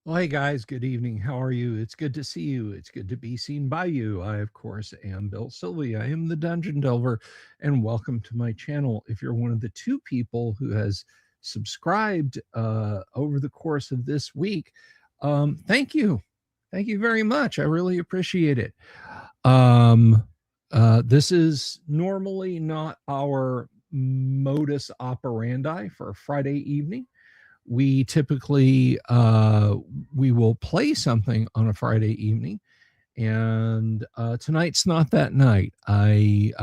Well, hey guys, good evening. How are you? It's good to see you. It's good to be seen by you. I, of course, am Bill Sylvie. I am the Dungeon Delver, and welcome to my channel. If you're one of the two people who has subscribed over the course of this week, thank you. Thank you very much. I really appreciate it. This is normally not our modus operandi for a Friday evening. We typically we will play something on a Friday evening, and tonight's not that night. I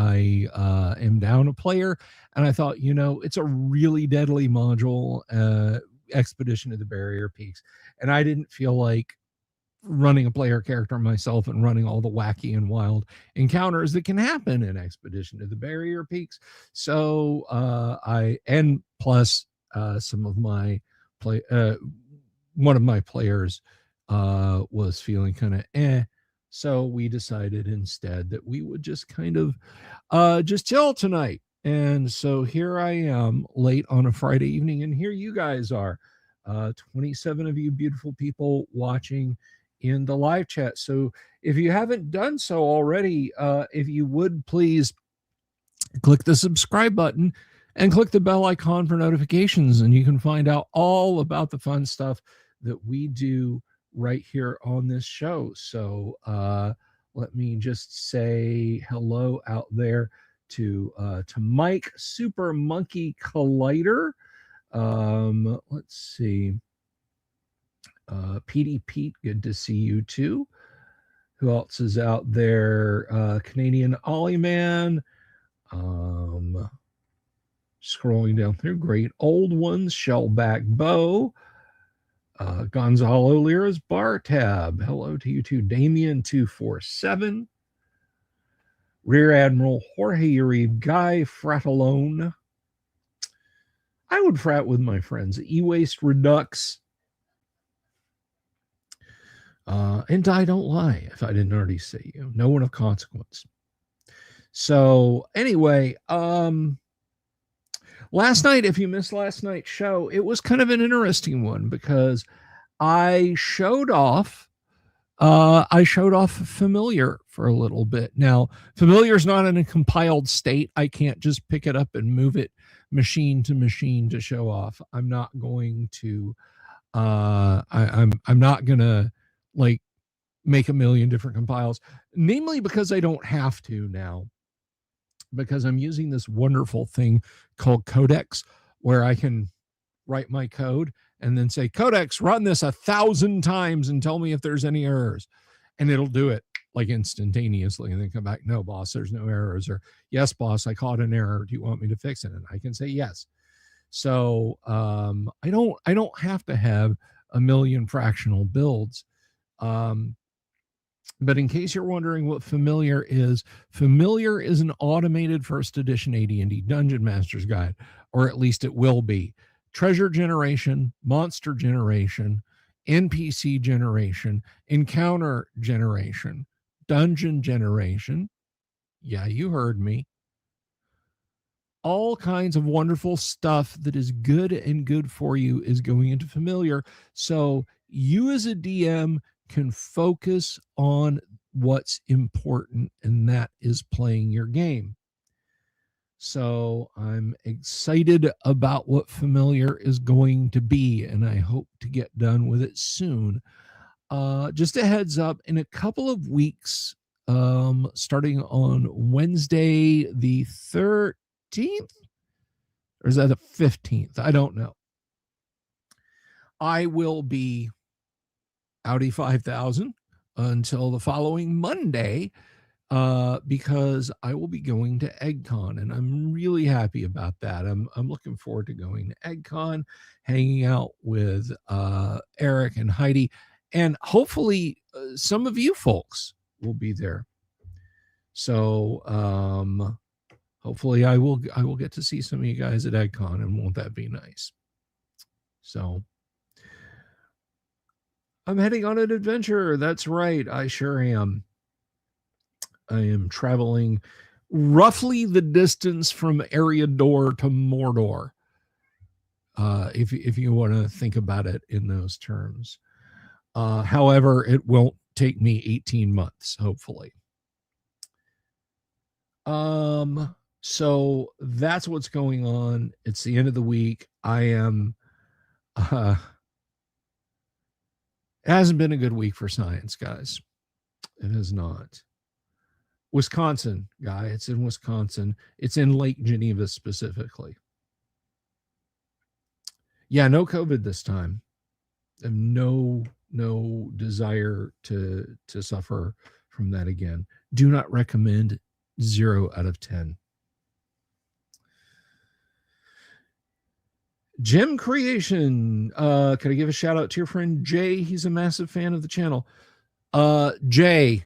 am down a player, and I thought, it's a really deadly module, Expedition to the Barrier Peaks, and I didn't feel like running a player character myself and running all the wacky and wild encounters that can happen in Expedition to the Barrier Peaks. So and plus some of my play one of my players was feeling kind of so we decided instead that we would just kind of just chill tonight. And so here I am late on a Friday evening, and here you guys are, 27 of you beautiful people watching in the live chat. So if you haven't done so already, if you would please click the subscribe button and click the bell icon for notifications, and you can find out all about the fun stuff that we do right here on this show. So let me just say hello out there to Mike Super Monkey Collider. Let's see. PD Pete, good to see you too. Who else is out there? Canadian Ollie Man. Scrolling down through, great old ones, Shellback Bow, Gonzalo Lira's Bar Tab. Hello to you too. Damien247, Rear Admiral Jorge Uribe, Guy Fratellone. I would frat with my friends. E-Waste Redux. And I don't lie if I didn't already say you. No one of consequence. So anyway, last night, if you missed last night's show, it was kind of an interesting one because I showed off Familiar for a little bit. Now, Familiar is not in a compiled state. I can't just pick it up and move it machine to show off. I'm not going to I'm not gonna like make a million different compiles, namely because I don't have to now, because I'm using this wonderful thing called Codex, where I can write my code and then say, Codex, run this 1,000 times and tell me if there's any errors. And it'll do it like instantaneously and then come back, no, boss, there's no errors. Or, yes, boss, I caught an error. Do you want me to fix it? And I can say yes. So I don't have to have a million fractional builds. But in case you're wondering what Familiar is an automated first edition AD&D Dungeon Master's Guide, or at least it will be. Treasure generation, monster generation, NPC generation, encounter generation, dungeon generation. Yeah, you heard me. All kinds of wonderful stuff that is good and good for you is going into Familiar. So you as a DM can focus on what's important, and that is playing your game. So I'm excited about what Familiar is going to be, and I hope to get done with it soon. Just a heads up, in a couple of weeks, starting on Wednesday the 13th, or is that the 15th? I don't know. I will be Audi 5000 until the following Monday, because I will be going to EggCon, and I'm really happy about that. I'm looking forward to going to EggCon, hanging out with Eric and Heidi, and hopefully some of you folks will be there. So hopefully I will get to see some of you guys at EggCon, and won't that be nice? So I'm heading on an adventure. That's right. I sure am. I am traveling roughly the distance from Eriador to Mordor, if you want to think about it in those terms. However, it won't take me 18 months, hopefully. So that's what's going on. It's the end of the week. It hasn't been a good week for science, guys. It has not. Wisconsin, guy. It's in Wisconsin. It's in Lake Geneva specifically. Yeah, no COVID this time. I have no desire to suffer from that again. Do not recommend. 0 out of 10. Gem Creation. Can I give a shout out to your friend Jay? He's a massive fan of the channel. Jay,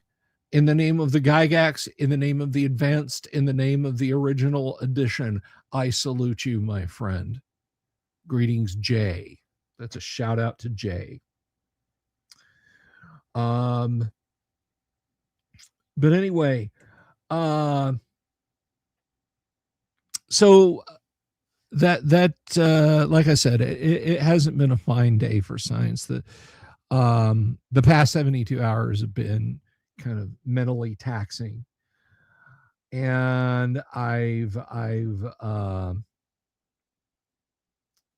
in the name of the Gygax, in the name of the Advanced, in the name of the original edition, I salute you, my friend. Greetings, Jay. That's a shout out to Jay. But anyway, so that like I said, it hasn't been a fine day for science. The past 72 hours have been kind of mentally taxing, and I've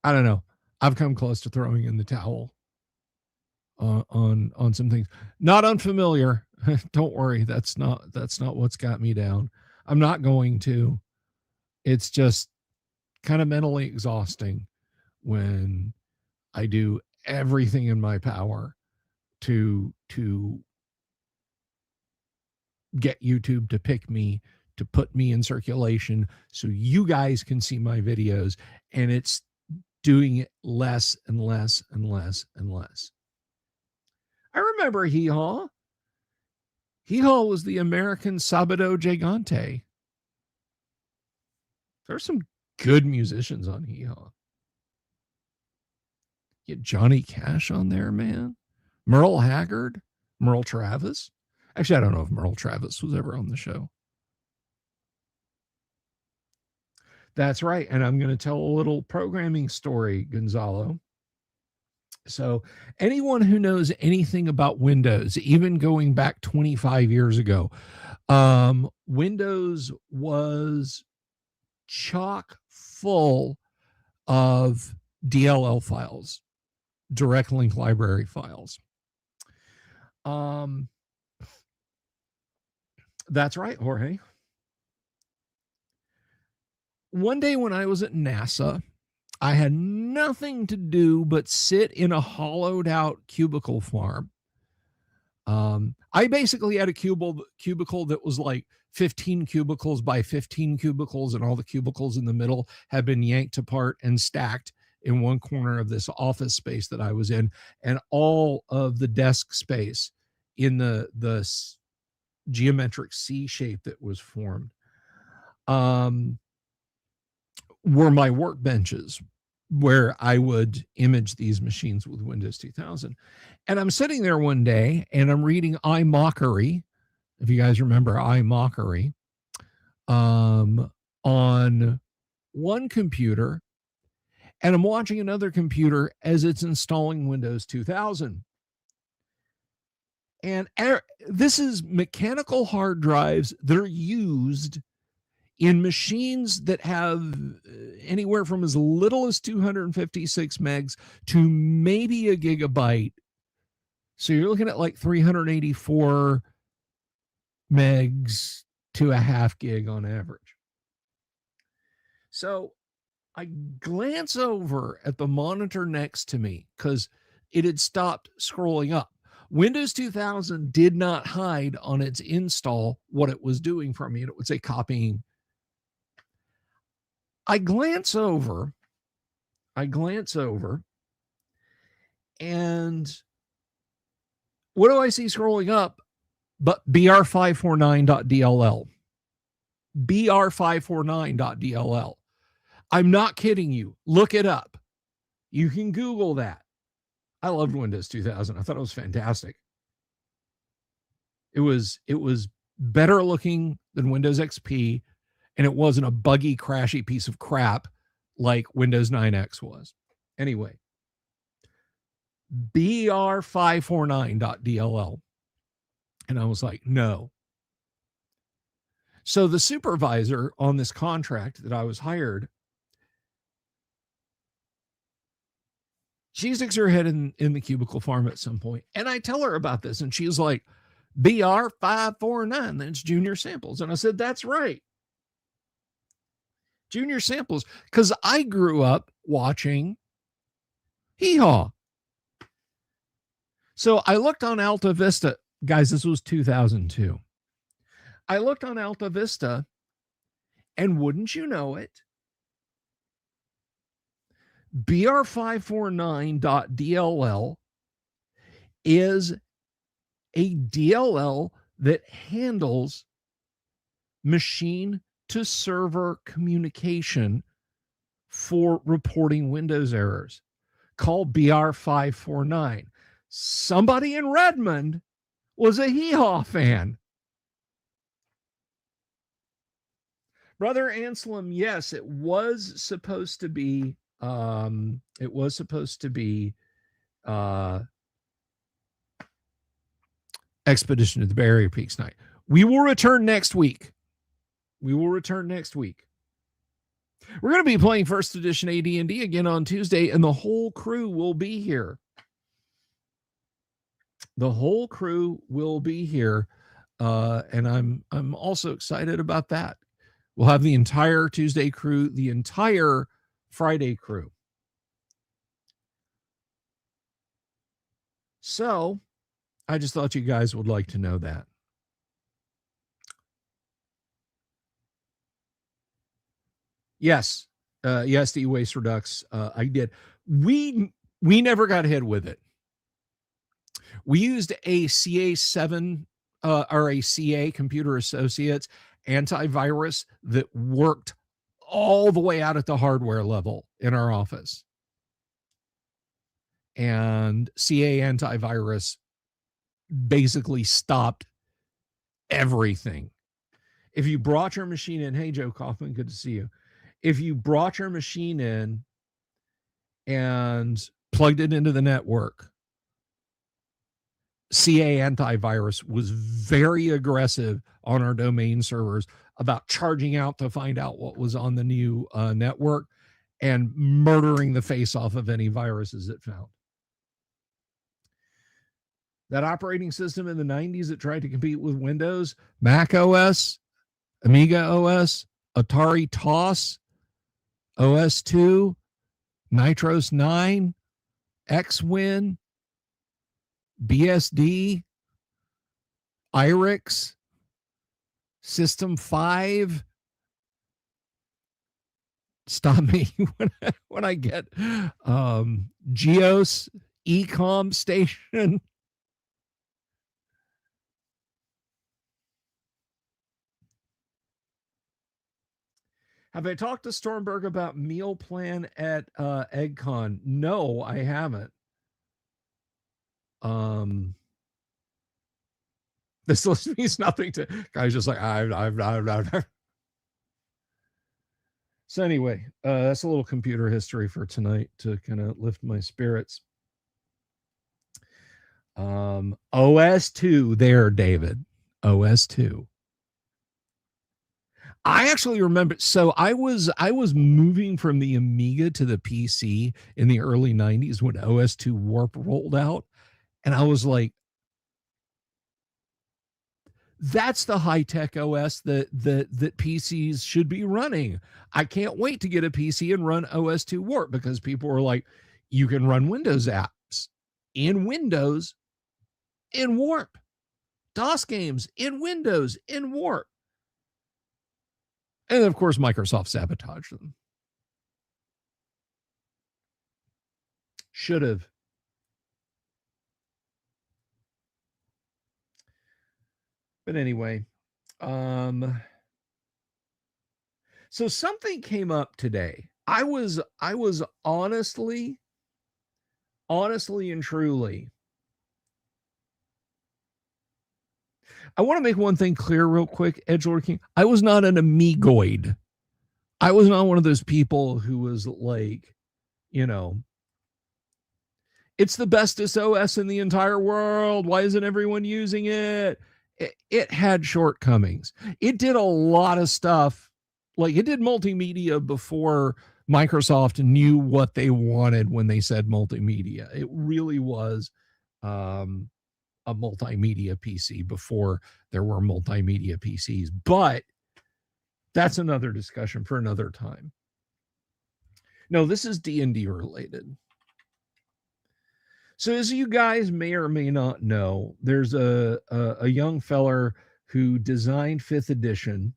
I don't know, I've come close to throwing in the towel on some things. Not unfamiliar. Don't worry, that's not what's got me down. I'm not going to. It's just kind of mentally exhausting when I do everything in my power to get YouTube to pick me, to put me in circulation so you guys can see my videos, and it's doing it less and less and less and less. I remember Hee Haw. Hee Haw was the American Sabado Gigante. There's some good musicians on Hee Haw. Get Johnny Cash on there, man. Merle Haggard, Merle Travis. Actually, I don't know if Merle Travis was ever on the show. That's right. And I'm going to tell a little programming story, Gonzalo. So anyone who knows anything about Windows, even going back 25 years ago, Windows was chock full of DLL files, direct link library files. That's right, Jorge. One day when I was at NASA, I had nothing to do but sit in a hollowed out cubicle farm. I basically had a cubicle that was like 15 cubicles by 15 cubicles, and all the cubicles in the middle had been yanked apart and stacked in one corner of this office space that I was in, and all of the desk space in the geometric C shape that was formed were my workbenches where I would image these machines with Windows 2000. And I'm sitting there one day and I'm reading iMockery, if you guys remember iMockery, on one computer, and I'm watching another computer as it's installing Windows 2000. And this is mechanical hard drives that are used in machines that have anywhere from as little as 256 megs to maybe a gigabyte. So you're looking at like 384 megs to a half gig on average. So I glance over at the monitor next to me because it had stopped scrolling up. Windows 2000 did not hide on its install what it was doing for me. And it would say copying. I glance over, and what do I see scrolling up but br549.dll? br549.dll. I'm not kidding you. Look it up. You can Google that. I loved Windows 2000. I thought it was fantastic. It was better looking than Windows XP, and it wasn't a buggy, crashy piece of crap like Windows 9X was. Anyway, BR549.dll. And I was like, no. So the supervisor on this contract that I was hired, she sticks her head in the cubicle farm at some point, and I tell her about this, and she's like, BR549, that's Junior Samples. And I said, that's right. Junior Samples, because I grew up watching Hee Haw. So I looked on Alta Vista. Guys, this was 2002. I looked on Alta Vista, and wouldn't you know it, BR549.dll is a DLL that handles machine to server communication for reporting Windows errors. Call BR549. Somebody in Redmond was a Hee Haw fan. Brother Anselm, yes, it was supposed to be Expedition to the Bay Area Peaks night. We will return next week. We're going to be playing first edition AD&D again on Tuesday, and the whole crew will be here. And I'm also excited about that. We'll have the entire Tuesday crew, the entire Friday crew. So I just thought you guys would like to know that. Yes. Yes, the E-Waste Redux. I did. We never got ahead with it. We used a CA7 or a CA, Computer Associates, antivirus that worked all the way out at the hardware level in our office. And CA antivirus basically stopped everything. If you brought your machine in, hey, Joe Kaufman, good to see you. If you brought your machine in and plugged it into the network, CA antivirus was very aggressive on our domain servers about charging out to find out what was on the new network and murdering the face off of any viruses it found. That operating system in the 90s that tried to compete with Windows, Mac OS, Amiga OS, Atari TOS, OS2, Nitros 9, XWin, BSD, IRIX, System 5. Stop me when I get Geos, Ecom Station. Have I talked to Stormberg about meal plan at EggCon? No, I haven't. This list means nothing to guys. Just like I've. So anyway, that's a little computer history for tonight to kind of lift my spirits. OS2 there, David. OS2. I actually remember. So I was moving from the Amiga to the PC in the early 90s when OS2 Warp rolled out. And I was like, that's the high-tech OS that PCs should be running. I can't wait to get a PC and run OS2 Warp, because people were like, you can run Windows apps in Windows in Warp. DOS games in Windows in Warp. And of course, Microsoft sabotaged them. Should have. But anyway, so something came up today. I was honestly and truly, I want to make one thing clear real quick, Edgelord King. I was not an Amigoid. I was not one of those people who was like, you know, It's the bestest OS in the entire world. Why isn't everyone using it? It had shortcomings. It did a lot of stuff. Like, it did multimedia before Microsoft knew what they wanted when they said multimedia. It really was a multimedia PC before there were multimedia PCs. But that's another discussion for another time. No, this is D&D related. So, as you guys may or may not know, there's a young feller who designed 5th edition,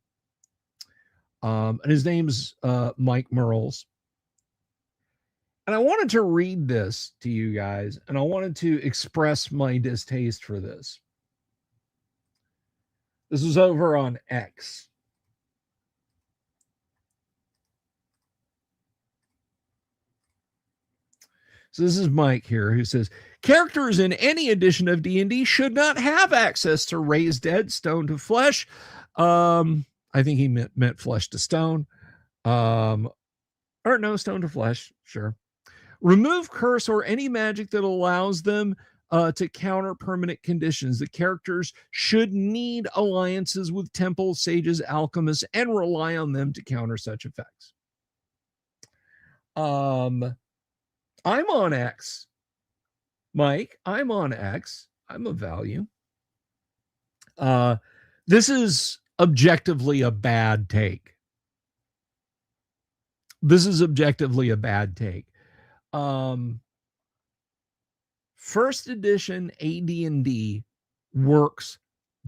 and his name's Mike Mearls. And I wanted to read this to you guys, and I wanted to express my distaste for this. This was over on X. So this is Mike here, who says, characters in any edition of D&D should not have access to raise dead, stone to flesh. I think he meant flesh to stone. Or no, stone to flesh. Sure. Remove curse or any magic that allows them to counter permanent conditions. The characters should need alliances with temples, sages, alchemists, and rely on them to counter such effects. I'm on X. Mike, I'm on X. I'm of value. This is objectively a bad take. This is objectively a bad take. First edition AD&D works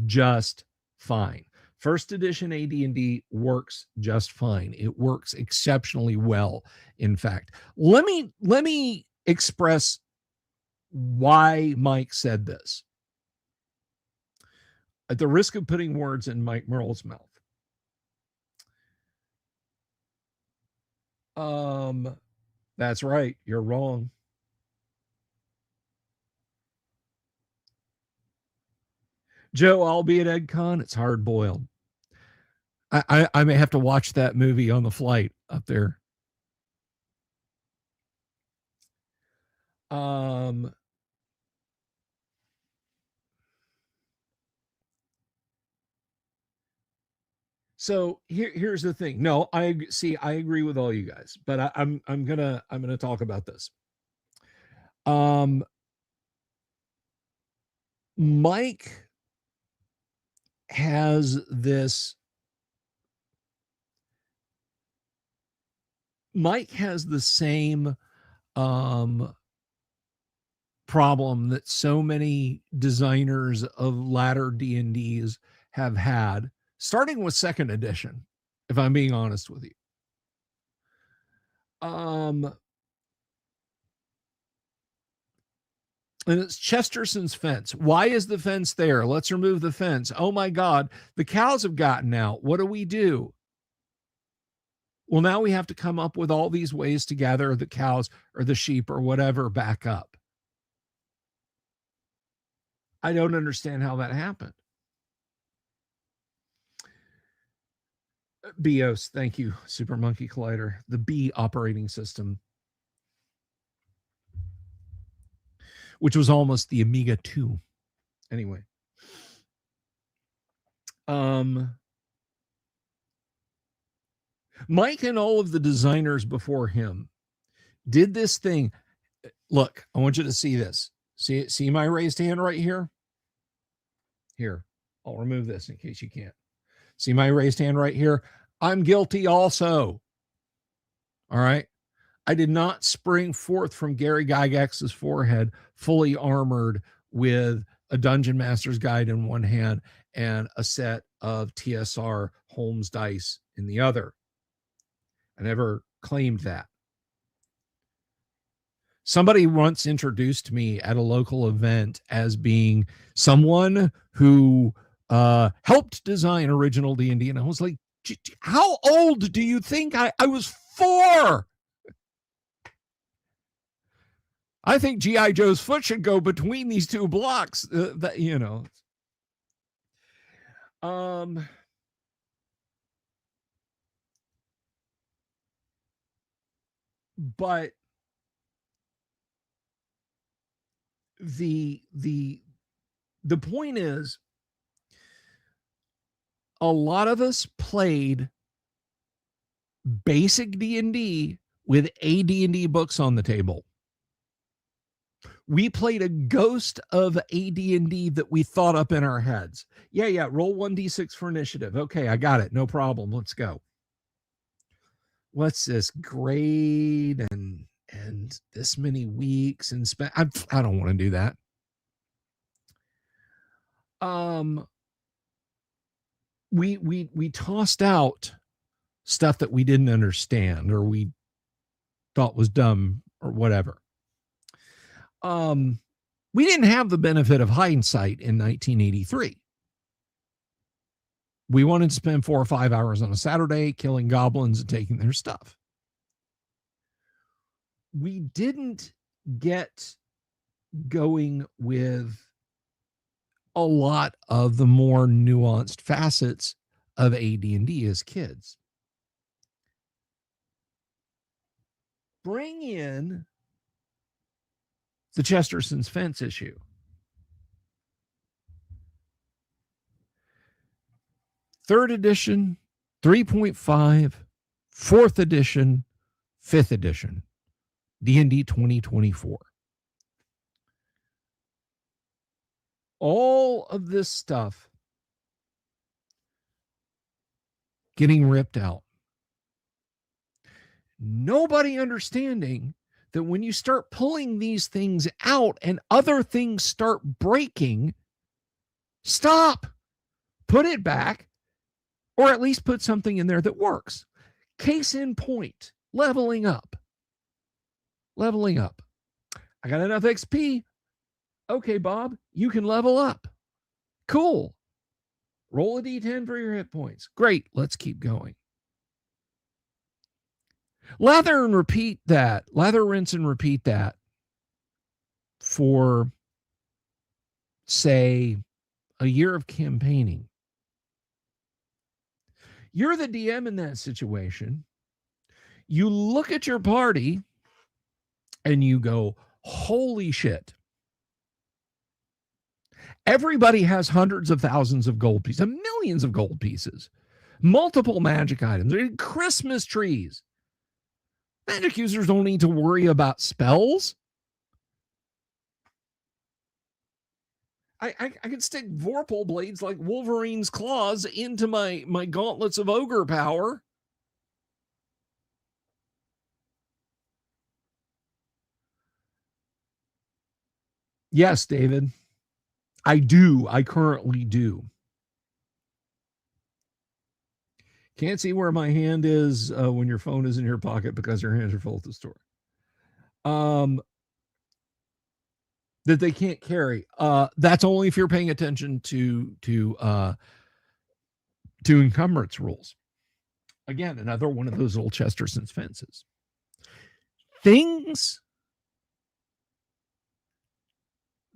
just fine. First edition AD&D works just fine. It works exceptionally well. In fact, let me express why Mike said this, at the risk of putting words in Mike Mearls' mouth. That's right. You're wrong. Joe, I'll be at EdCon. It's hard boiled. I may have to watch that movie on the flight up there. So here's the thing. No, I agree with all you guys, but I'm gonna talk about this. Mike has this. Mike has the same problem that so many designers of latter D&Ds have had, starting with 2nd edition, if I'm being honest with you. And it's Chesterton's fence. Why is the fence there? Let's remove the fence. Oh my God, the cows have gotten out. What do? Well, now we have to come up with all these ways to gather the cows or the sheep or whatever back up. I don't understand how that happened. BIOS, thank you, Super Monkey Collider. The B operating system, which was almost the Amiga 2. Anyway. Mike and all of the designers before him did this thing. Look, I want you to see this. See my raised hand right here? Here, I'll remove this in case you can't. See my raised hand right here? I'm guilty also. All right. I did not spring forth from Gary Gygax's forehead fully armored with a Dungeon Master's Guide in one hand and a set of TSR Holmes dice in the other. I never claimed that. Somebody once introduced me at a local event as being someone who helped design original D&D, and I was like, how old do you think I was? 4. I think G.I. Joe's foot should go between these 2 blocks. That, you know. But the point is, a lot of us played basic D&D with AD&D books on the table. We played a ghost of AD&D that we thought up in our heads. Yeah, roll 1d6 for initiative. Okay, I got it. No problem. Let's go. What's this grade and this many weeks and spend? I don't want to do that. We tossed out stuff that we didn't understand or we thought was dumb or whatever. We didn't have the benefit of hindsight in 1983. We wanted to spend 4 or 5 hours on a Saturday killing goblins and taking their stuff. We didn't get going with a lot of the more nuanced facets of AD&D as kids. Bring in the Chesterton's Fence issue. Third edition, 3.5, fourth edition, fifth edition, D&D 2024. All of this stuff getting ripped out. Nobody understanding that when you start pulling these things out and other things start breaking, stop, put it back, or at least put something in there that works. Case in point, leveling up. Leveling up. I got enough XP. Okay, Bob, you can level up. Cool. Roll a D10 for your hit points. Great. Let's keep going. Lather and repeat that. Lather, rinse, and repeat that for, say, a year of campaigning. You're the DM in that situation. You look at your party and you go, holy shit. Everybody has hundreds of thousands of gold pieces, millions of gold pieces, multiple magic items, Christmas trees. Magic users don't need to worry about spells. I can stick Vorpal blades like Wolverine's claws into my gauntlets of ogre power. Yes, David. I do. I currently do. Can't see where my hand is when your phone is in your pocket because your hands are full at the store. That they can't carry. That's only if you're paying attention to encumbrance rules. Again, another one of those old Chesterton's fences. Things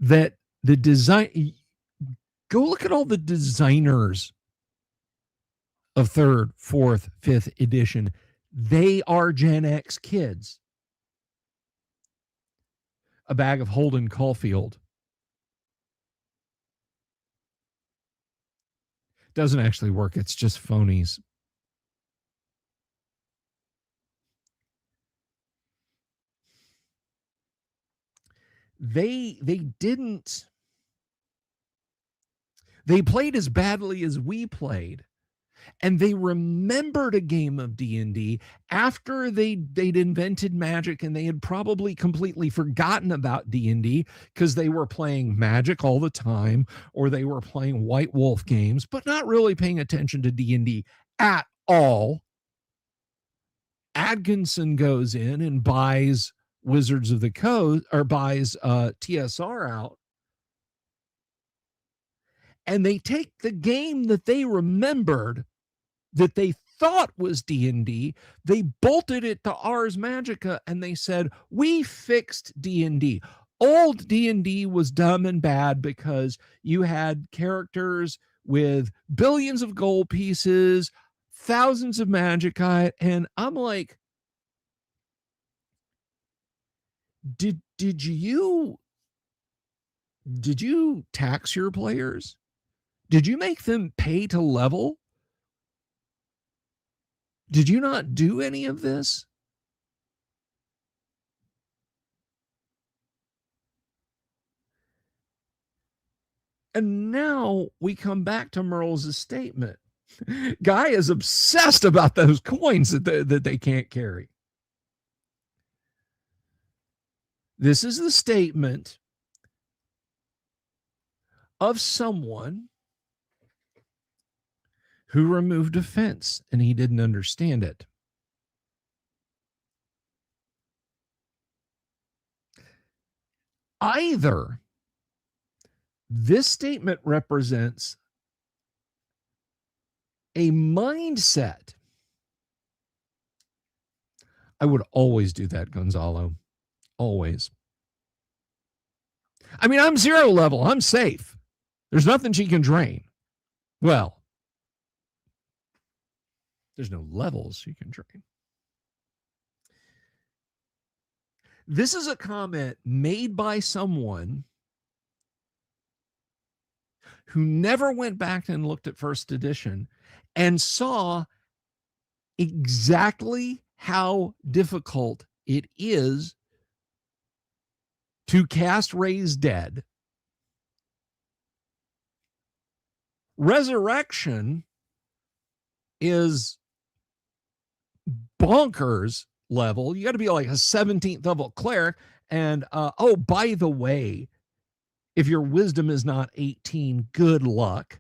that the design, go look at all the designers of third, fourth, fifth edition. They are Gen X kids. A bag of Holden Caulfield. Doesn't actually work. It's just phonies. They didn't. They played as badly as we played. And they remembered a game of D&D after they'd invented Magic, and they had probably completely forgotten about D&D because they were playing Magic all the time, or they were playing White Wolf games, but not really paying attention to D&D at all. Atkinson goes in and buys Wizards of the Coast, or buys TSR out. And they take the game that they remembered, that they thought was D&D, they bolted it to Ars Magica, and they said, we fixed D&D. Old D&D was dumb and bad because you had characters with billions of gold pieces, thousands of magic, and I'm like, did you Did you tax your players? Did you make them pay to level? Did you not do any of this? And now we come back to Merle's statement. Guy is obsessed about those coins that they can't carry. This is the statement of someone who removed a fence and he didn't understand it. Either this statement represents a mindset. I would always do that, Gonzalo. Always. I mean, I'm 0 level. I'm safe. There's nothing she can drain. Well, there's no levels she can drain. This is a comment made by someone who never went back and looked at first edition and saw exactly how difficult it is to cast Raise Dead. Resurrection is bonkers level. You got to be like a 17th level cleric. And oh, by the way, if your wisdom is not 18, good luck.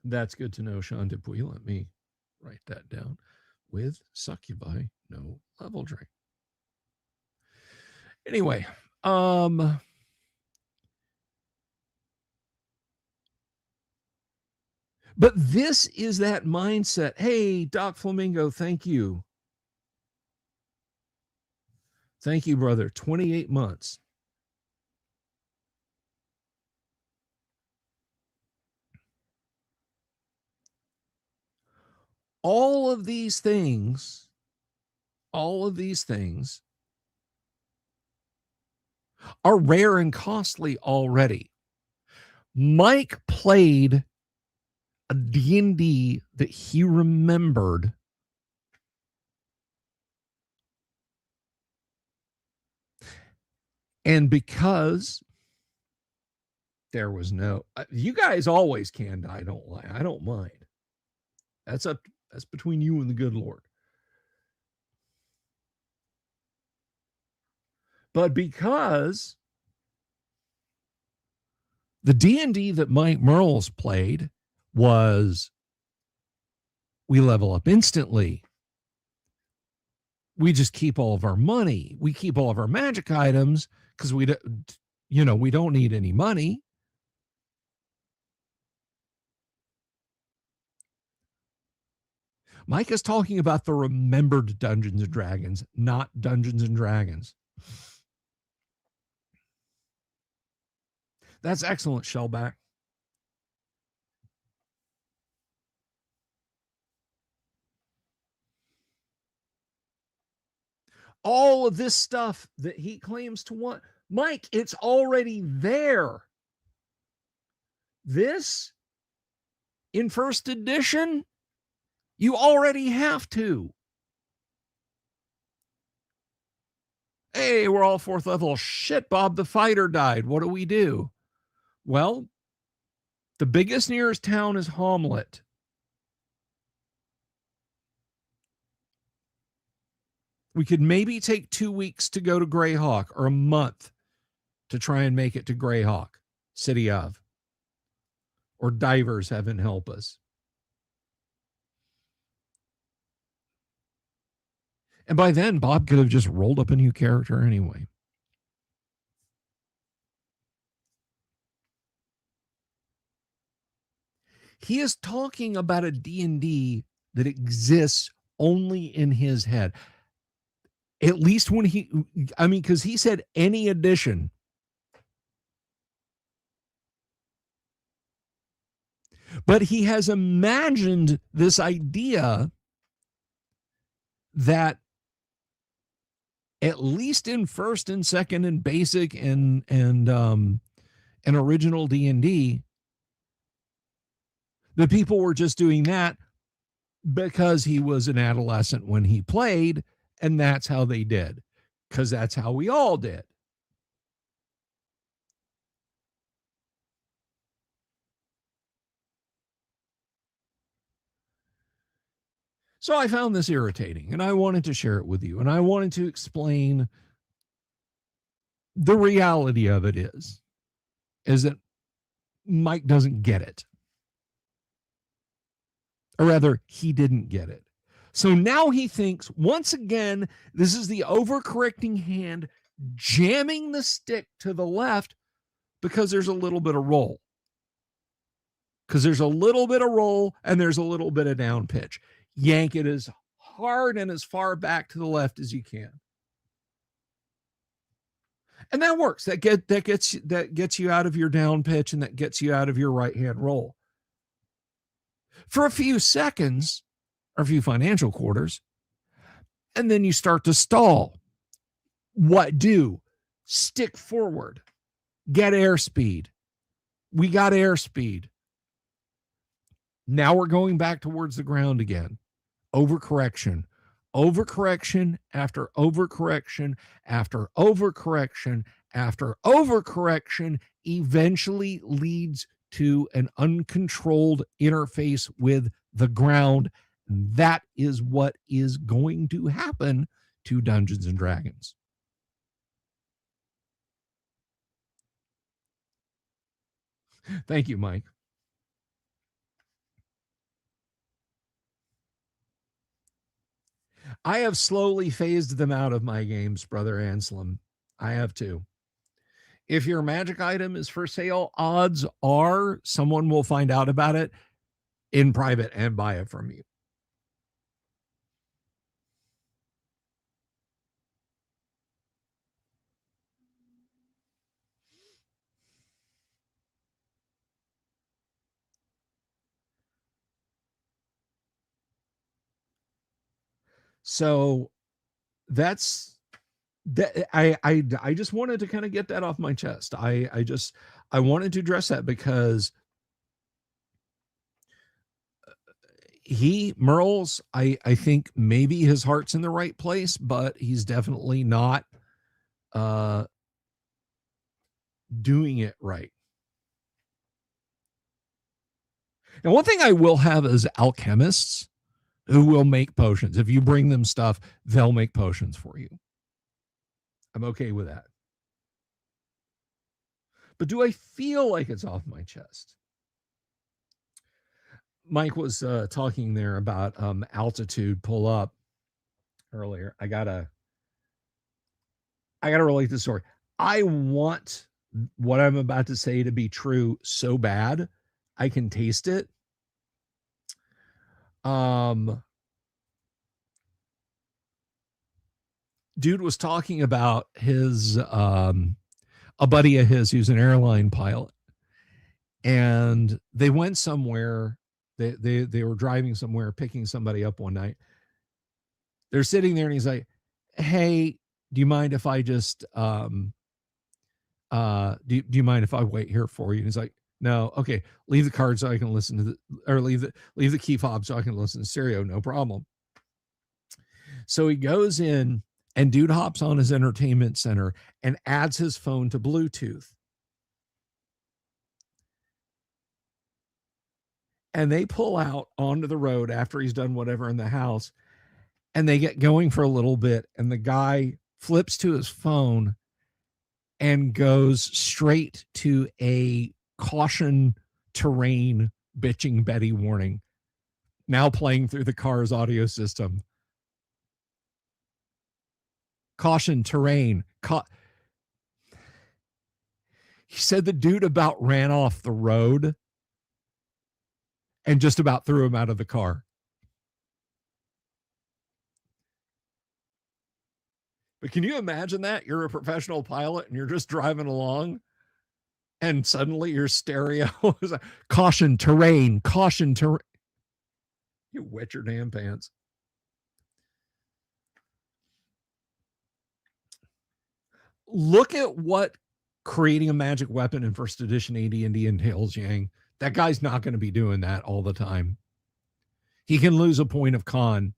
That's good to know, Sean Dupuy. Let me write that down. With succubi, no level drain. Anyway, but this is that mindset. Hey, Doc Flamingo, thank you. Thank you, brother. 28 months. All of these things are rare and costly already. Mike played a D&D that he remembered. And because there was no, you guys always can die, don't lie. I don't mind. That's between you and the good Lord. But because the D&D that Mike Merles played was we level up instantly. We just keep all of our money. We keep all of our magic items because we don't need any money. Mike is talking about the remembered Dungeons and Dragons, not Dungeons and Dragons. That's excellent, Shellback. All of this stuff that he claims to want, Mike, it's already there. This, in first edition, you already have to. Hey, we're all 4th level. Shit, Bob the Fighter died. What do we do? Well, the biggest nearest town is Hamlet. We could maybe take 2 weeks to go to Greyhawk or a month to try and make it to Greyhawk, City of. Or Divers, heaven help us. And by then, Bob could have just rolled up a new character anyway. He is talking about a D&D that exists only in his head. At least when because he said any edition. But he has imagined this idea that at least in first and second and basic and original D&D, the people were just doing that because he was an adolescent when he played, and that's how they did, because that's how we all did. So I found this irritating, and I wanted to share it with you, and I wanted to explain the reality of it is that Mike doesn't get it. Or rather, he didn't get it. So now he thinks, once again, this is the overcorrecting hand jamming the stick to the left because there's a little bit of roll. Because there's a little bit of roll and there's a little bit of down pitch. Yank it as hard and as far back to the left as you can. And that works. That gets you out of your down pitch, and that gets you out of your right hand roll. For a few seconds or a few financial quarters, and then you start to stall. What do? Stick forward. Get airspeed. We got airspeed. Now we're going back towards the ground again. Overcorrection. Overcorrection after overcorrection after overcorrection after overcorrection eventually leads to an uncontrolled interface with the ground. That is what is going to happen to Dungeons and Dragons. Thank you, Mike. I have slowly phased them out of my games, Brother Anselm. I have too. If your magic item is for sale, odds are someone will find out about it in private and buy it from you. So that's that. I just wanted to kind of get that off my chest. I wanted to address that because Merle's, I think maybe his heart's in the right place, but he's definitely not doing it right. And one thing I will have is alchemists who will make potions. If you bring them stuff, they'll make potions for you. I'm okay with that. But do I feel like it's off my chest? Mike was talking there about altitude pull up earlier. I gotta relate this story. I want what I'm about to say to be true so bad. I can taste it. Dude was talking about his a buddy of his who's an airline pilot, and they went somewhere. They were driving somewhere, picking somebody up one night. They're sitting there, and he's like, "Hey, do you mind if I just do you mind if I wait here for you?" And he's like, "No, okay, leave the card so I can listen to leave the key fob so I can listen to stereo, no problem." So he goes in, and dude hops on his entertainment center and adds his phone to Bluetooth. And they pull out onto the road after he's done whatever in the house, and they get going for a little bit, and the guy flips to his phone and goes straight to a caution terrain bitching Betty warning, now playing through the car's audio system. Caution terrain. He said the dude about ran off the road and just about threw him out of the car. But can you imagine that? You're a professional pilot and you're just driving along and suddenly your stereo is like, caution, terrain, caution, terrain. You wet your damn pants. Look at what creating a magic weapon in first edition AD&D entails, Yang. That guy's not going to be doing that all the time. He can lose a point of con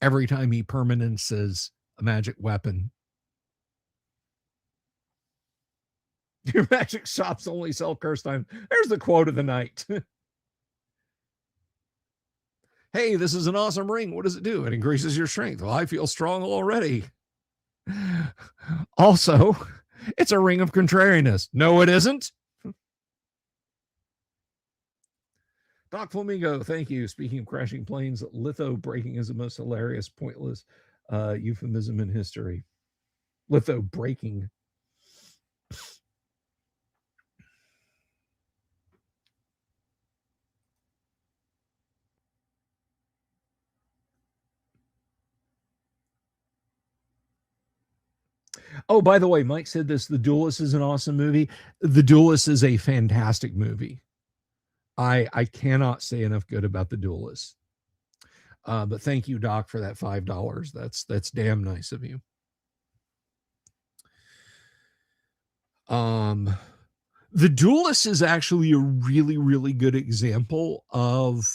every time he permanences a magic weapon. Your magic shops only sell curse time. There's the quote of the night. Hey, this is an awesome ring. What does it do? It increases your strength. Well, I feel strong already. Also, it's a ring of contrariness. No, it isn't. Doc Flamingo, thank you. Speaking of crashing planes, litho breaking is the most hilarious, pointless euphemism in history. Litho breaking. Oh, by the way, Mike said this. The Duelist is an awesome movie. The Duelist is a fantastic movie. I cannot say enough good about The Duelist. But thank you, Doc, for that $5. That's damn nice of you. The Duelist is actually a really, really good example of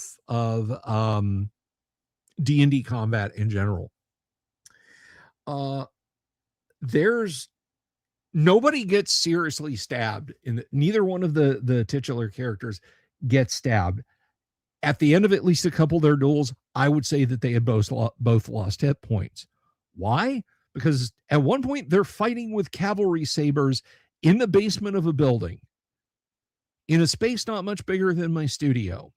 D&D combat in general. There's nobody gets seriously stabbed neither one of the titular characters gets stabbed. At the end of at least a couple of their duels, I would say that they had both lost hit points. Why? Because at one point they're fighting with cavalry sabers in the basement of a building in a space not much bigger than my studio.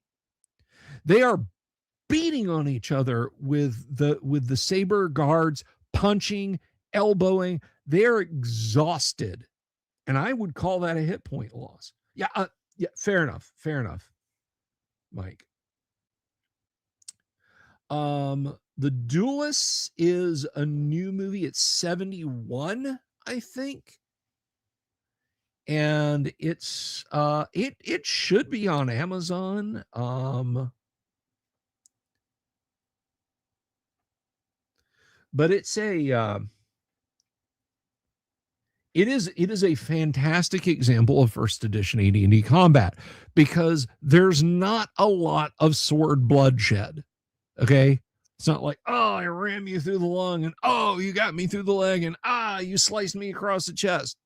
They are beating on each other with the saber guards, punching, elbowing. They're exhausted, and I would call that a hit point loss. Yeah, fair enough, Mike. The Duelist is a new movie. It's 71, I think, and it's it should be on Amazon. But it's a it is a fantastic example of first edition AD&D combat because there's not a lot of sword bloodshed. Okay, it's not like, oh, I ram you through the lung, and oh, you got me through the leg, and you sliced me across the chest.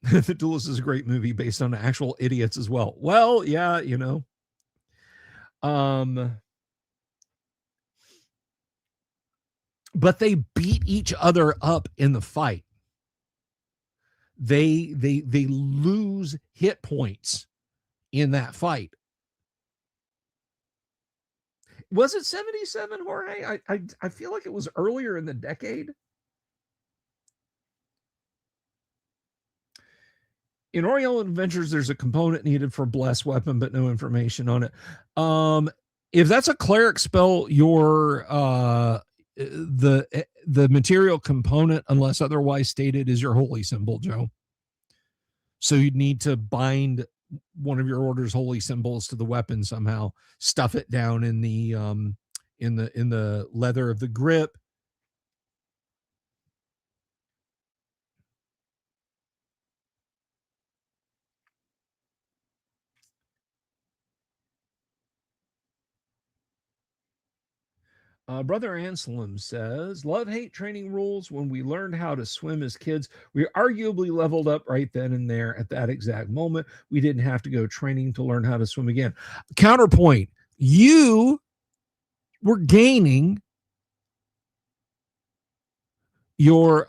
The Duelist is a great movie based on actual idiots as well. Well, yeah, you know. But they beat each other up in the fight. They lose hit points in that fight. Was it 77, Jorge? I feel like it was earlier in the decade. In Oriental Adventures, there's a component needed for Bless Weapon, but no information on it. If that's a cleric spell, your the material component, unless otherwise stated, is your holy symbol, Joe. So you'd need to bind one of your order's holy symbols to the weapon somehow, stuff it down in the leather of the grip. Brother Anselm says, love-hate training rules. When we learned how to swim as kids, we arguably leveled up right then and there at that exact moment. We didn't have to go training to learn how to swim again. Counterpoint, you were gaining your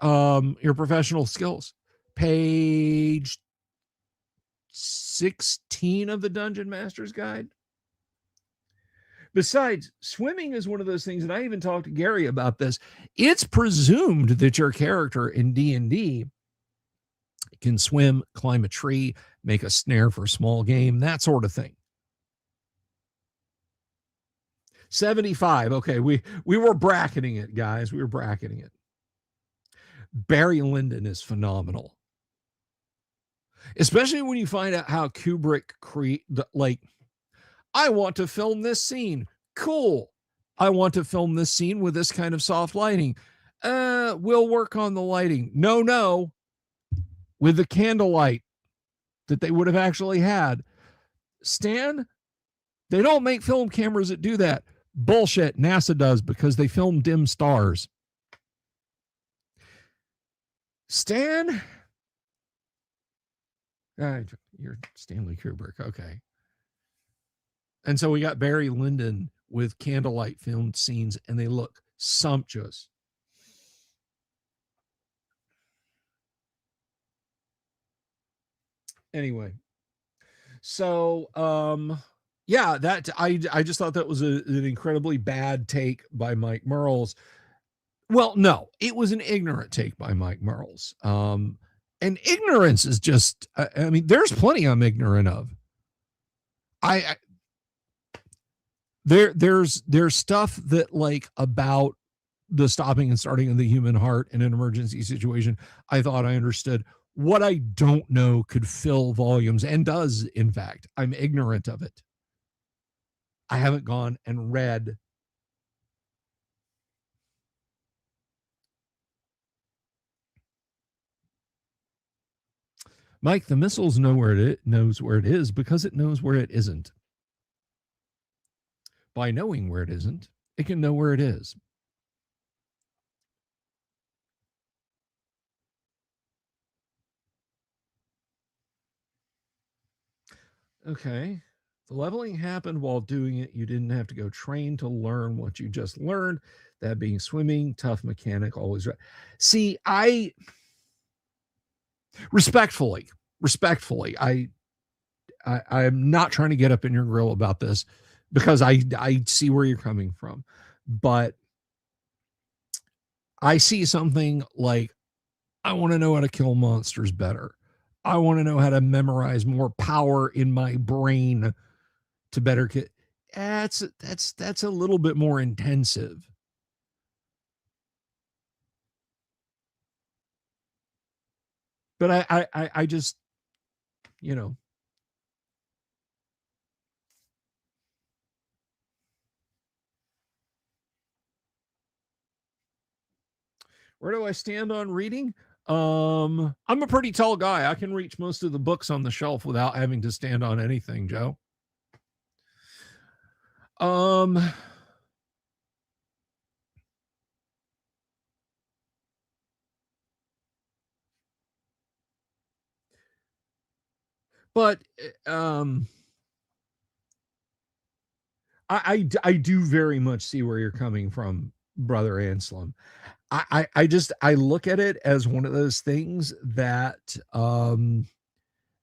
professional skills. Page 16 of the Dungeon Master's Guide. Besides, swimming is one of those things, and I even talked to Gary about this. It's presumed that your character in D&D can swim, climb a tree, make a snare for small game, that sort of thing. 75. Okay, we were bracketing it, guys. We were bracketing it. Barry Lyndon is phenomenal, especially when you find out how Kubrick I want to film this scene. Cool. I want to film this scene with this kind of soft lighting. We'll work on the lighting. No. With the candlelight that they would have actually had. Stan, they don't make film cameras that do that. Bullshit. NASA does because they film dim stars. Stan? You're Stanley Kubrick. Okay. And so we got Barry Lyndon with candlelight filmed scenes, and they look sumptuous. Anyway, so yeah, that I just thought that was an incredibly bad take by Mike Mearls. Well, no, it was an ignorant take by Mike Mearls. And ignorance is just, I mean, there's plenty I'm ignorant of. There's stuff that like about the stopping and starting of the human heart in an emergency situation. I thought I understood. What I don't know could fill volumes and does, in fact. I'm ignorant of it. I haven't gone and read. Mike, the missiles knows where it is because it knows where it isn't. By knowing where it isn't, it can know where it is. Okay. The leveling happened while doing it. You didn't have to go train to learn what you just learned. That being swimming, tough mechanic, always right. See, I respectfully, I'm not trying to get up in your grill about this because I see where you're coming from, but I see something like, I want to know how to kill monsters better. I want to know how to memorize more power in my brain to better get. That's a little bit more intensive. But I just, you know. Where do I stand on reading? I'm a pretty tall guy. I can reach most of the books on the shelf without having to stand on anything, Joe. But I do very much see where you're coming from, Brother Anselm. I just I look at it as one of those things that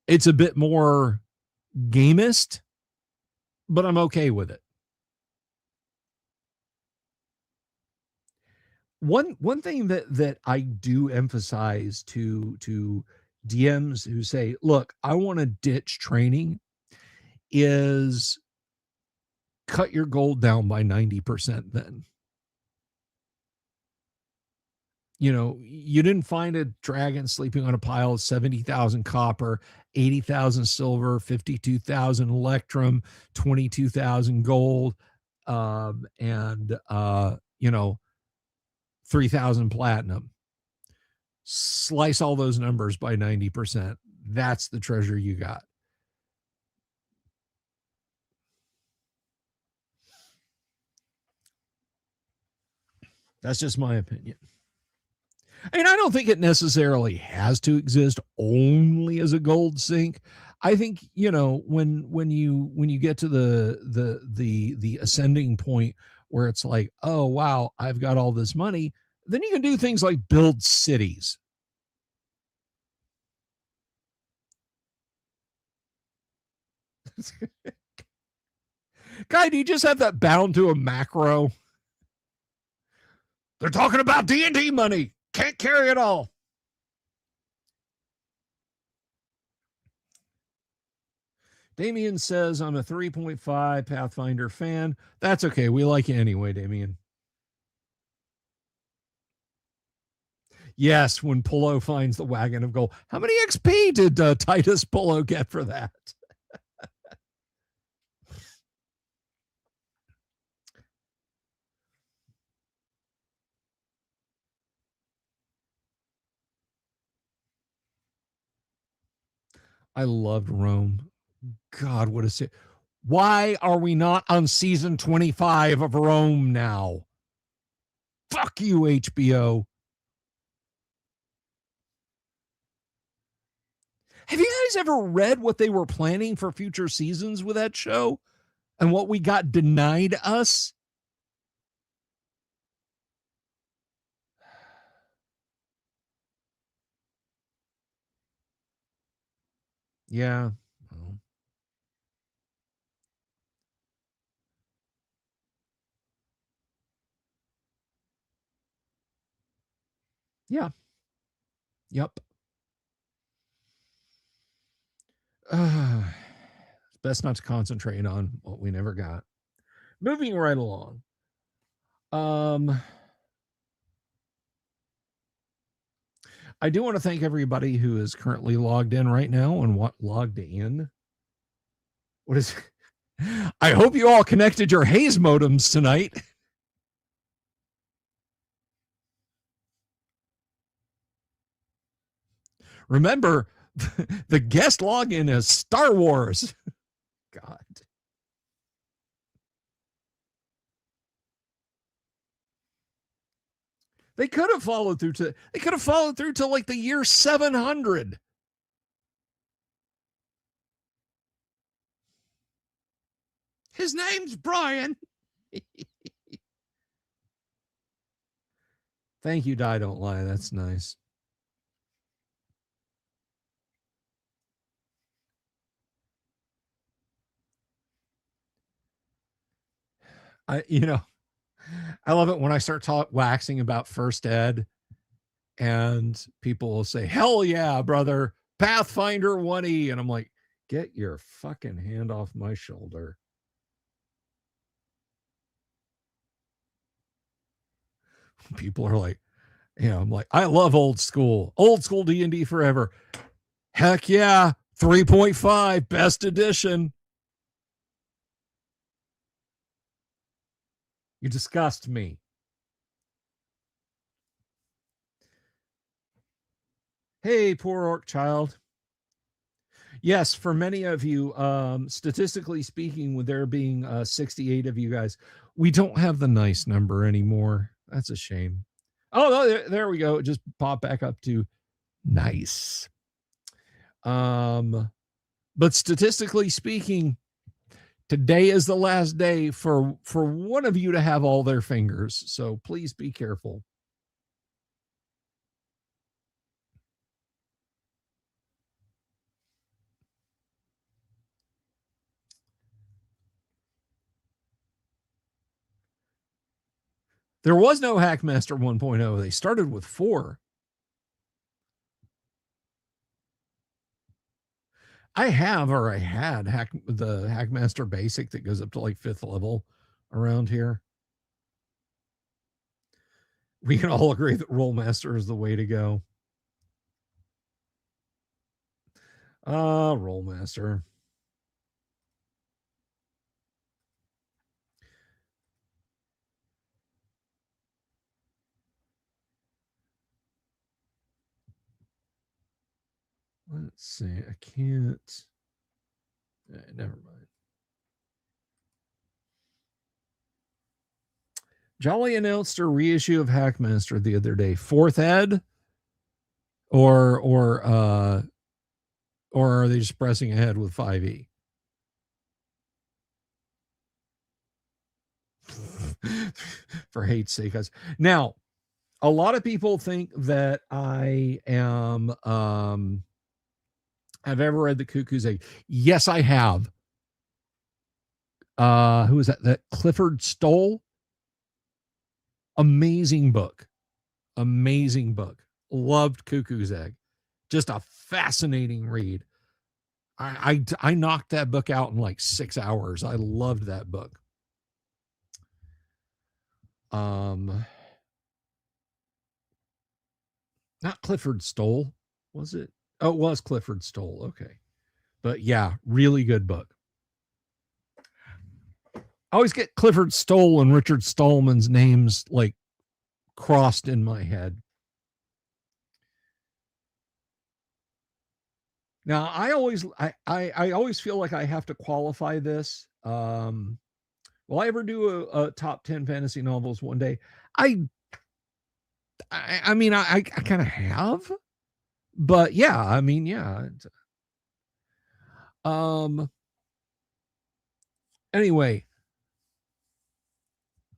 it's a bit more gamist, but I'm okay with it. One thing that I do emphasize to DMs who say, look, I want to ditch training, is cut your gold down by 90% then. You know, you didn't find a dragon sleeping on a pile of 70,000 copper, 80,000 silver, 52,000 electrum, 22,000 gold, and, 3,000 platinum. Slice all those numbers by 90%. That's the treasure you got. That's just my opinion. I mean, I don't think it necessarily has to exist only as a gold sink. I think, when you get to the ascending point where it's like, oh wow, I've got all this money, then you can do things like build cities. Guy, do you just have that bound to a macro? They're talking about D&D money. Can't carry it all. Damien says, I'm a 3.5 Pathfinder fan. That's okay. We like you anyway, Damien. Yes, when Pullo finds the wagon of gold. How many XP did Titus Pullo get for that? I loved Rome. God, what is it? Why are we not on season 25 of Rome now? Fuck you, HBO. Have you guys ever read what they were planning for future seasons with that show and what we got denied us? Yeah. Well, yeah. Yep. It's best not to concentrate on what we never got. Moving right along. I do want to thank everybody who is currently logged in right now and what logged in. What is I hope you all connected your Hayes modems tonight. Remember, the guest login is Star Wars. God. They could have followed through to like the year 700. His name's Brian. Thank you, Die Don't Lie. That's nice. I love it when I start waxing about first ed and people will say, hell yeah, brother, Pathfinder 1E. And I'm like, get your fucking hand off my shoulder. People are like, I'm like, I love old school D&D forever. Heck yeah, 3.5, best edition. You disgust me. Hey, poor orc child. Yes, for many of you, statistically speaking, with there being 68 of you guys, we don't have the nice number anymore. That's a shame. Oh, no, there we go. It just popped back up to nice. But statistically speaking, today is the last day for one of you to have all their fingers. So please be careful. There was no Hackmaster 1.0. They started with 4. I had the Hackmaster Basic that goes up to like 5th level around here. We can all agree that Rollmaster is the way to go. Rollmaster. Let's see. I can't. Never mind. Jolly announced a reissue of Hackmaster the other day. 4th ed, or are they just pressing ahead with 5e? For hate's sake, guys. Now, a lot of people think that I am have ever read the Cuckoo's Egg. Yes, I have. Who is that? That Clifford Stoll. Amazing book. Loved Cuckoo's Egg. Just a fascinating read. I knocked that book out in like 6 hours. I loved that book. Not Clifford Stoll, was it? Oh, it was Clifford Stoll. Okay. But yeah, really good book. I always get Clifford Stoll and Richard Stallman's names like crossed in my head. Now, I always feel like I have to qualify this. Will I ever do a top 10 fantasy novels one day? I mean, I kind of have, but yeah, I mean, yeah. Anyway,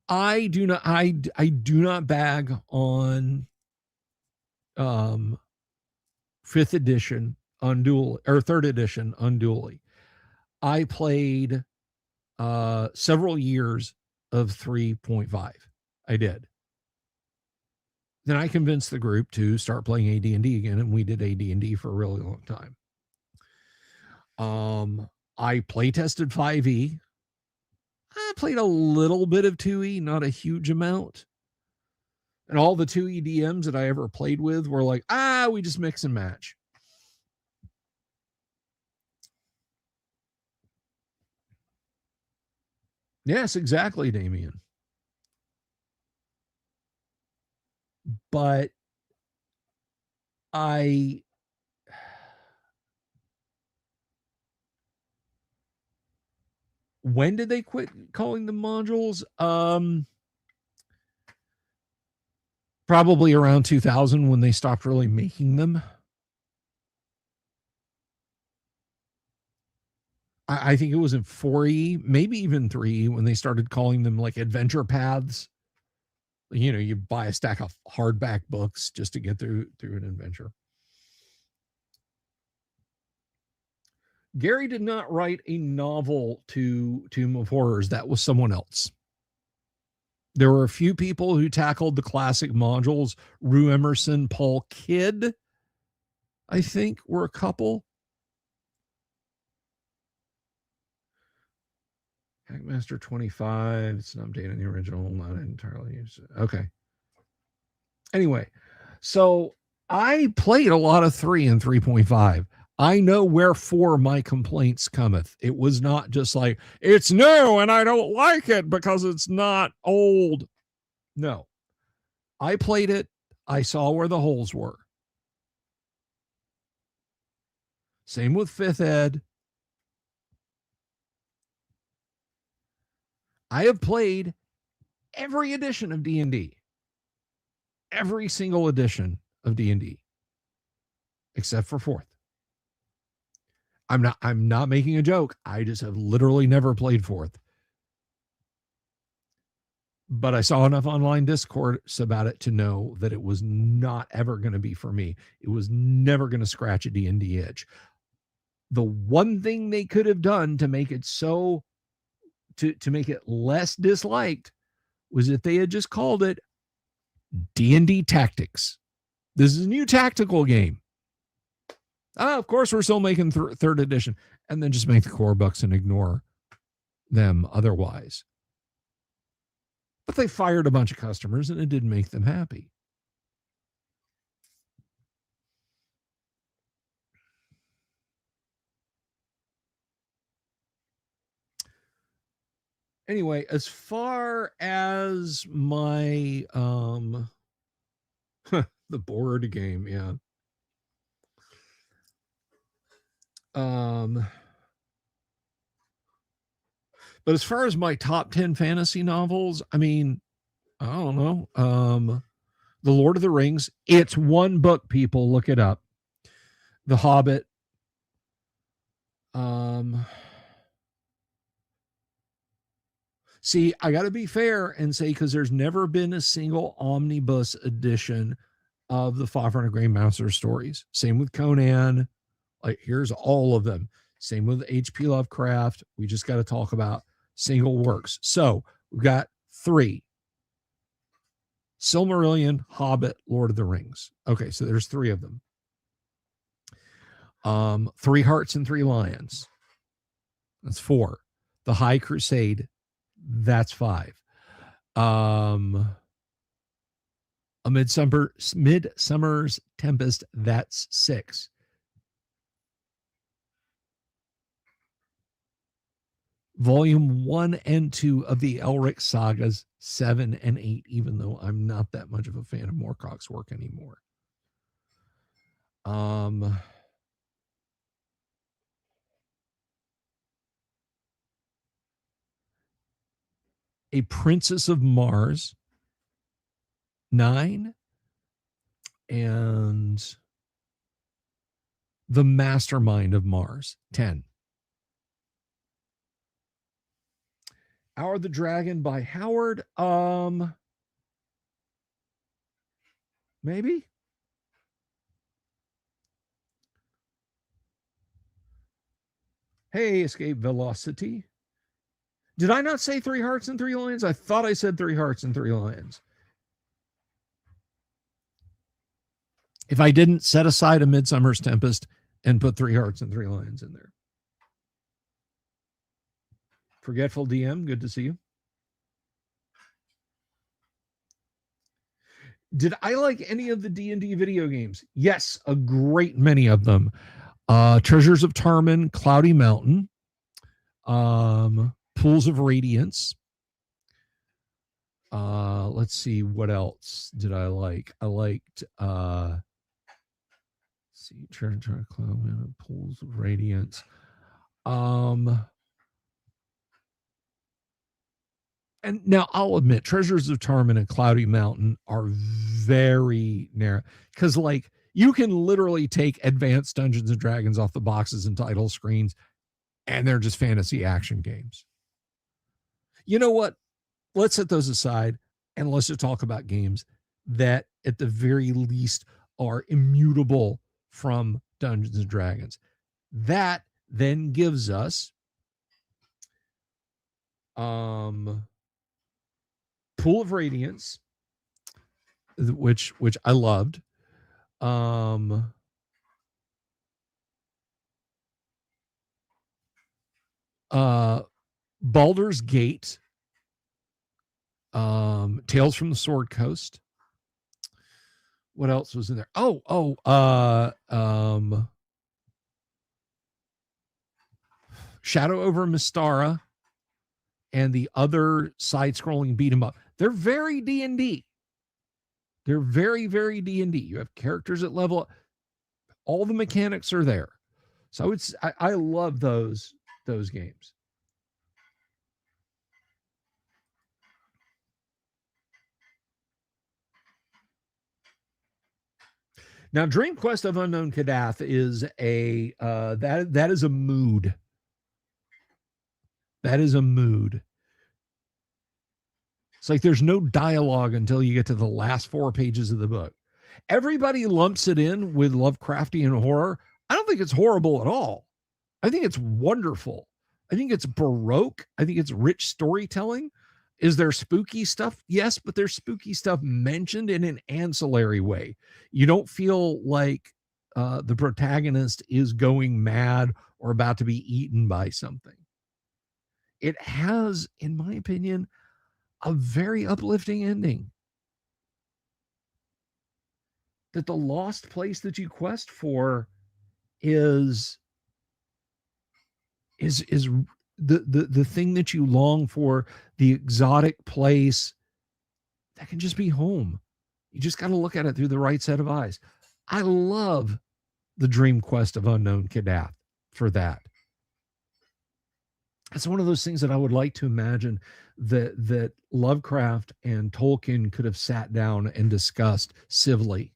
I do not bag on fifth edition Unduly or third edition Unduly. I played several years of 3.5. I did. Then I convinced the group to start playing AD&D again, and we did AD&D for a really long time. I play tested 5e. I played a little bit of 2e, not a huge amount. And all the 2e DMs that I ever played with were like, we just mix and match. Yes, exactly, Damien. But when did they quit calling them modules? Probably around 2000 when they stopped really making them. I think it was in 4e, maybe even 3e, when they started calling them like adventure paths. You know, you buy a stack of hardback books just to get through an adventure. Gary did not write a novel to Tomb of Horrors. That was someone else. There were a few people who tackled the classic modules. Rue Emerson, Paul Kidd, I think, were a couple. Hackmaster 25. It's not updating the original, not entirely. Okay. Anyway, so I played a lot of 3 and 3.5. I know wherefore my complaints cometh. It was not just like, it's new and I don't like it because it's not old. No. I played it. I saw where the holes were. Same with 5th ed. I have played every edition of D&D. Every single edition of D&D. Except for 4th. I'm not making a joke. I just have literally never played 4th. But I saw enough online discourse about it to know that it was not ever going to be for me. It was never going to scratch a D&D itch. The one thing they could have done to make it so, to make it less disliked, was if they had just called it D&D Tactics. This is a new tactical game. Of course, we're still making third edition, and then just make the core books and ignore them otherwise. But they fired a bunch of customers, and it didn't make them happy. Anyway, as far as my the board game, yeah. But as far as my top 10 fantasy novels, I mean, I don't know. The Lord of the Rings, it's one book, people, look it up. The Hobbit. See, I got to be fair and say, because there's never been a single omnibus edition of the 500 Grain Monster stories. Same with Conan. Like, here's all of them. Same with H.P. Lovecraft. We just got to talk about single works. So we've got 3. Silmarillion, Hobbit, Lord of the Rings. Okay, so there's 3 of them. 3 Hearts and 3 Lions. That's 4. The High Crusade. That's 5. A Midsummer's Tempest, that's 6. Volume 1 and 2 of the Elric sagas, 7 and 8, even though I'm not that much of a fan of Moorcock's work anymore. A Princess of Mars, 9, and The Mastermind of Mars, 10. Hour of the Dragon by Howard, maybe. Hey, Escape Velocity. Did I not say 3 Hearts and 3 Lions? I thought I said 3 Hearts and 3 Lions. If I didn't, set aside A Midsummer's Tempest and put 3 Hearts and 3 Lions in there. Forgetful DM, good to see you. Did I like any of the D&D video games? Yes, a great many of them. Treasures of Tarman, Cloudy Mountain, Pools of Radiance. Let's see, what else did I like? I liked Treasure Cloud Mountain, Pools of Radiance. And now I'll admit, Treasures of Tarman and Cloudy Mountain are very narrow, because like you can literally take Advanced Dungeons and Dragons off the boxes and title screens, and they're just fantasy action games. You know what? Let's set those aside and let's just talk about games that at the very least are immutable from Dungeons and Dragons. That then gives us Pool of Radiance, which I loved. Baldur's Gate, Tales from the Sword Coast. What else was in there? Shadow over Mystara and the other side-scrolling beat 'em up. They're very D&D. They're very, very D&D. You have characters at level up. All the mechanics are there. So I love those games. Now, Dream Quest of Unknown Kadath is that is a mood. That is a mood. It's like there's no dialogue until you get to the last 4 pages of the book. Everybody lumps it in with Lovecraftian horror. I don't think it's horrible at all. I think it's wonderful. I think it's Baroque. I think it's rich storytelling. Is there spooky stuff? Yes, but there's spooky stuff mentioned in an ancillary way. You don't feel like the protagonist is going mad or about to be eaten by something. It has, in my opinion, a very uplifting ending. That the lost place that you quest for is the thing that you long for, the exotic place that can just be home. You just got to look at it through the right set of eyes. I love the Dream Quest of Unknown Kadath for that. It's one of those things that I would like to imagine that Lovecraft and Tolkien could have sat down and discussed civilly.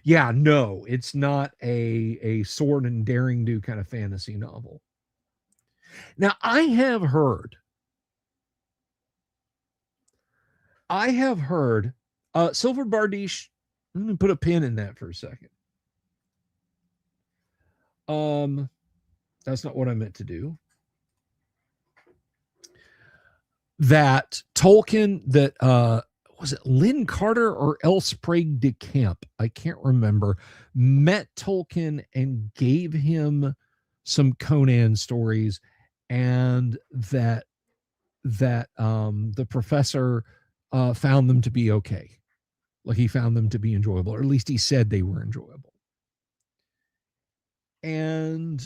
Yeah, no, it's not a sword and daring do kind of fantasy novel. Now, I have heard Silver Bardiche, let me put a pin in that for a second. That's not what I meant to do. That Tolkien, was it Lynn Carter or L. Sprague de Camp? I can't remember. Met Tolkien and gave him some Conan stories, and that the professor found them to be okay. Like he found them to be enjoyable, or at least he said they were enjoyable. And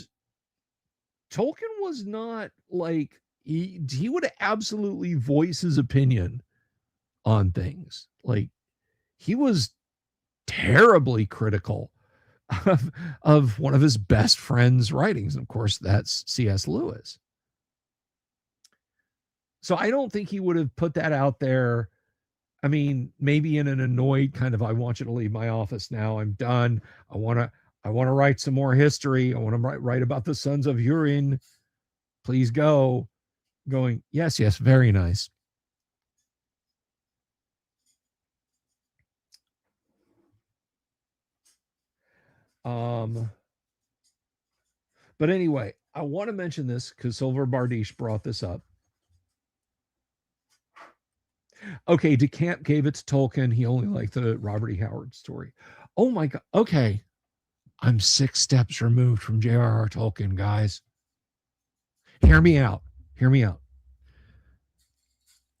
Tolkien was not like, he would absolutely voice his opinion on things. Like he was terribly critical of one of his best friend's writings. And of course, that's C.S. Lewis. So I don't think he would have put that out there. I mean, maybe in an annoyed kind of, I want you to leave my office now. I'm done. I want to write some more history. I want to write about the sons of Húrin. Please go. Going, yes, very nice. But anyway, I want to mention this because Silver Bardiche brought this up. Okay, DeCamp gave it to Tolkien. He only liked the Robert E. Howard story. Oh my God. Okay. I'm 6 steps removed from J.R.R. Tolkien, guys. Hear me out.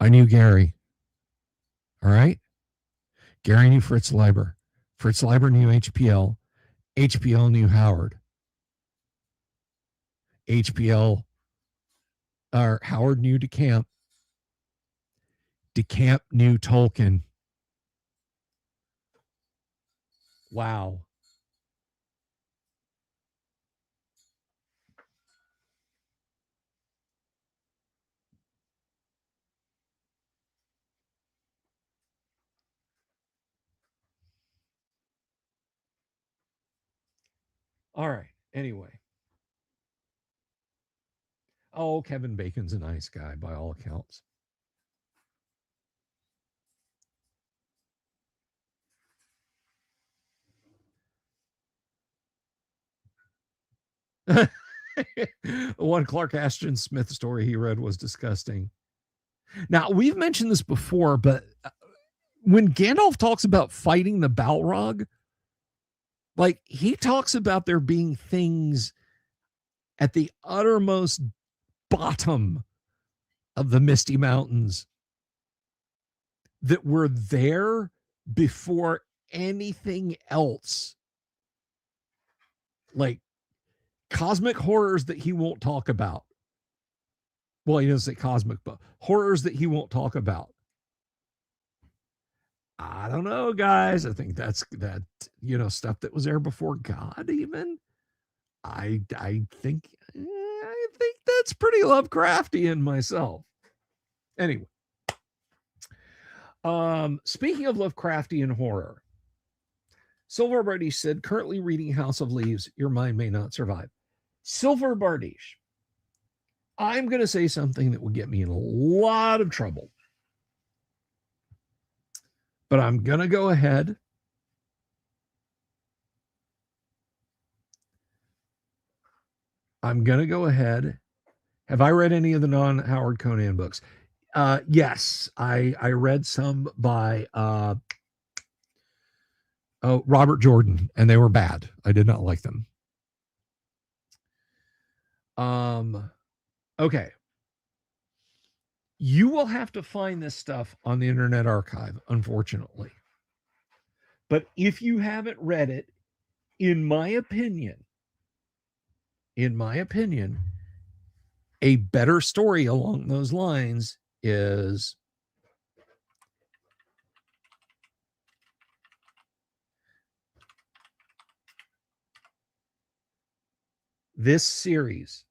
I knew Gary. All right. Gary knew Fritz Leiber. Fritz Leiber knew HPL. HPL knew Howard. Howard knew DeCamp. DeCamp knew Tolkien. Wow. All right. Anyway. Oh, Kevin Bacon's a nice guy by all accounts. One Clark Ashton Smith story he read was disgusting. Now, we've mentioned this before, but when Gandalf talks about fighting the Balrog, like he talks about there being things at the uttermost bottom of the Misty Mountains that were there before anything else. Like cosmic horrors that he won't talk about. Well, he doesn't say cosmic, but horrors that he won't talk about. I don't know, guys. I think that's that, stuff that was there before God even. I think that's pretty Lovecraftian myself. Anyway. Speaking of Lovecraftian horror, Silver Bardiche said, currently reading House of Leaves, your mind may not survive. Silver Bardiche, I'm going to say something that will get me in a lot of trouble. But I'm going to go ahead. Have I read any of the non-Howard Conan books? Yes, I read some by Robert Jordan, and they were bad. I did not like them. Okay. You will have to find this stuff on the Internet Archive, unfortunately. But if you haven't read it, in my opinion, a better story along those lines is this series.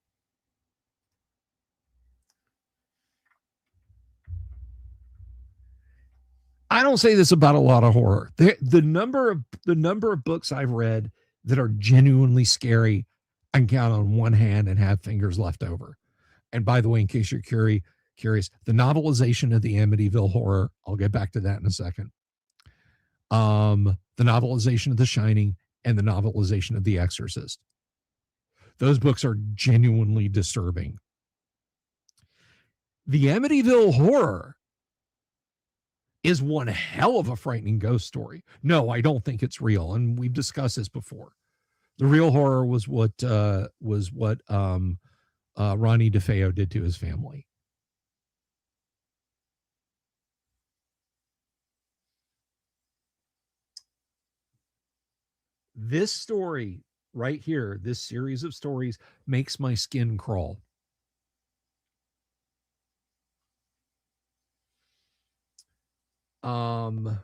I don't say this about a lot of horror. The number of books I've read that are genuinely scary, I can count on one hand and have fingers left over. And by the way, in case you're curious, the novelization of the Amityville Horror, I'll get back to that in a second. The novelization of The Shining and the novelization of The Exorcist. Those books are genuinely disturbing. The Amityville Horror is one hell of a frightening ghost story. No, I don't think it's real, and we've discussed this before. The real horror was what Ronnie DeFeo did to his family. This story right here, this series of stories makes my skin crawl. The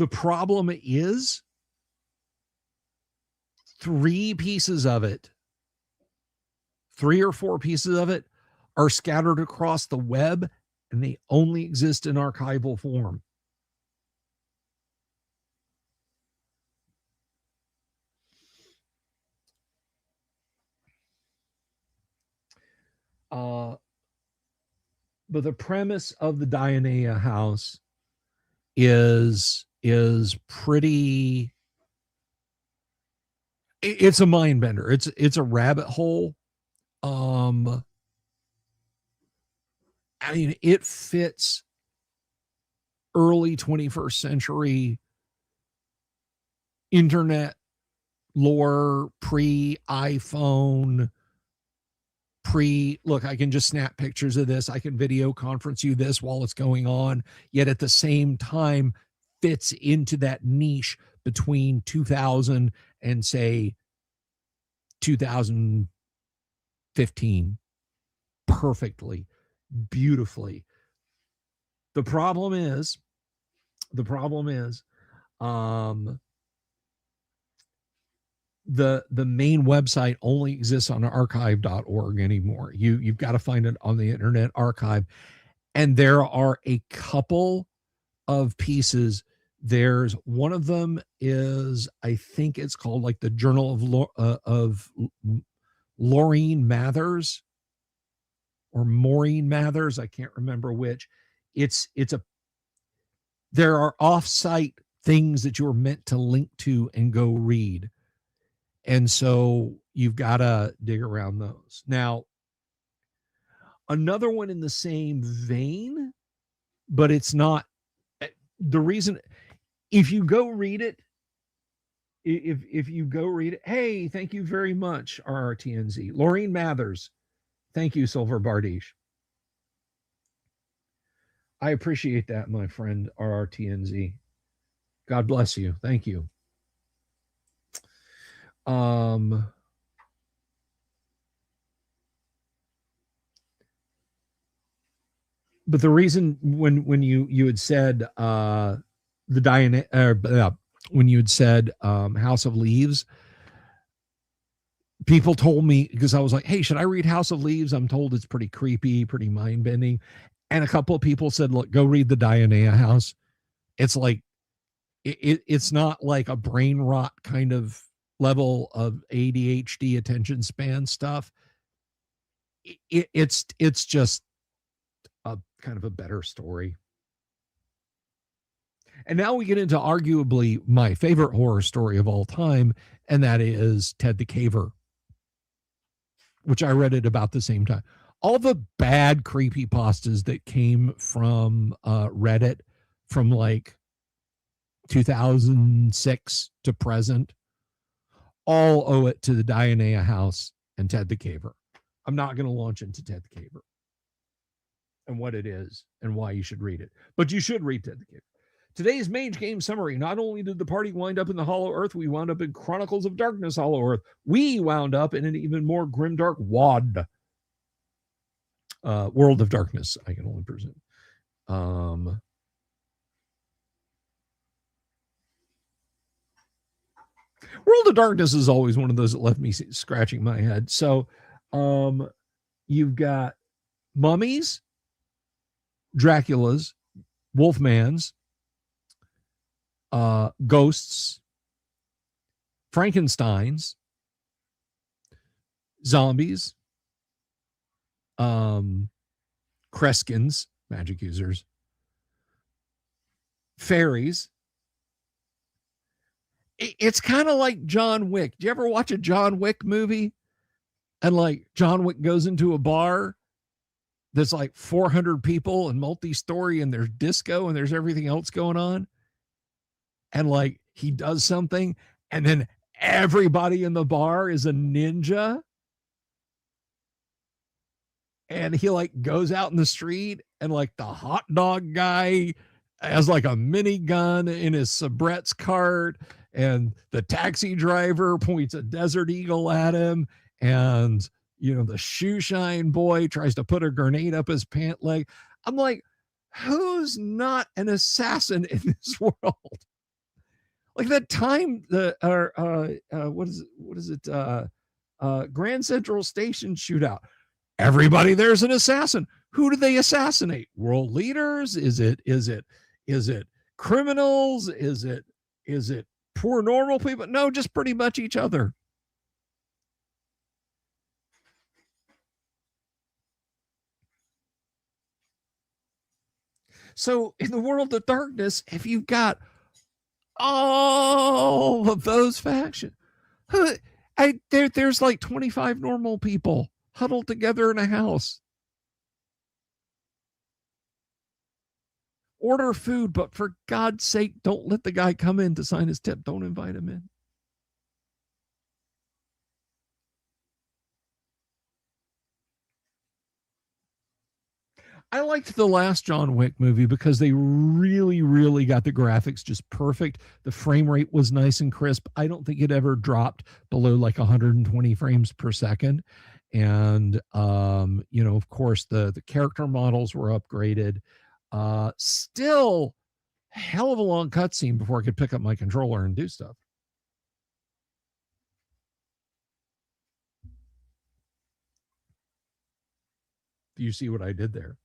problem is 3 or 4 pieces of it are scattered across the web, and they only exist in archival form. But the premise of the Dionea house is pretty, it's a mind bender. It's a rabbit hole. I mean, it fits early 21st century internet lore, pre-iPhone, look, I can just snap pictures of this. I can video conference you this while it's going on, yet at the same time fits into that niche between 2000 and say 2015 perfectly, beautifully. The problem is the main website only exists on archive.org anymore. You've got to find it on the Internet Archive. And there are a couple of pieces. There's one of them is, I think it's called like the Journal of Laureen Mathers or Maureen Mathers. I can't remember which. There are off-site things that you're meant to link to and go read. And so you've got to dig around those. Now, another one in the same vein, but it's not the reason. If you go read it, if you go read it, hey, thank you very much, RRTNZ. Laureen Mathers, thank you, Silver Bardish. I appreciate that, my friend, RRTNZ. God bless you. Thank you. But the reason when you had said the Diana, when you had said House of Leaves, people told me, because I was like, hey, should I read House of Leaves? I'm told it's pretty creepy, pretty mind bending, and a couple of people said, look, go read the Dionea House. It's like it's not like a brain rot kind of level of ADHD attention span stuff. It's just a kind of a better story. And now we get into arguably my favorite horror story of all time, and that is Ted the Caver, which I read at about the same time. All the bad creepypastas that came from Reddit from like 2006 to present all owe it to the Dionea House and Ted the Caver. I'm not going to launch into Ted the Caver and what it is and why you should read it, but you should read Ted the Caver. Today's Mage Game Summary. Not only did the party wind up in the Hollow Earth, we wound up in Chronicles of Darkness Hollow Earth. We wound up in an even more grimdark WOD. World of Darkness, I can only presume. World of Darkness is always one of those that left me scratching my head. So you've got mummies, Draculas, Wolfmans, ghosts, Frankensteins, zombies, Kreskins, magic users, fairies. It's kind of like John Wick. Do you ever watch a John Wick movie? And like John Wick goes into a bar that's like 400 people and multi-story, and there's disco and there's everything else going on. And like he does something, and then everybody in the bar is a ninja. And he like goes out in the street, and like the hot dog guy has like a minigun in his soubrette's cart, and the taxi driver points a Desert Eagle at him, and the shoe shine boy tries to put a grenade up his pant leg. I'm like, who's not an assassin in this world? Like that time, what is it? Grand Central Station shootout. Everybody there's an assassin. Who do they assassinate? World leaders? Is it criminals? Is it poor normal people? No, just pretty much each other. So in the world of darkness, if you've got all of those factions, there's like 25 normal people huddled together in a house. Order food, but for God's sake, don't let the guy come in to sign his tip. Don't invite him in. I liked the last John Wick movie because they really, really got the graphics just perfect. The frame rate was nice and crisp. I don't think it ever dropped below like 120 frames per second. And of course, the character models were upgraded. Still, hell of a long cutscene before I could pick up my controller and do stuff. Do you see what I did there?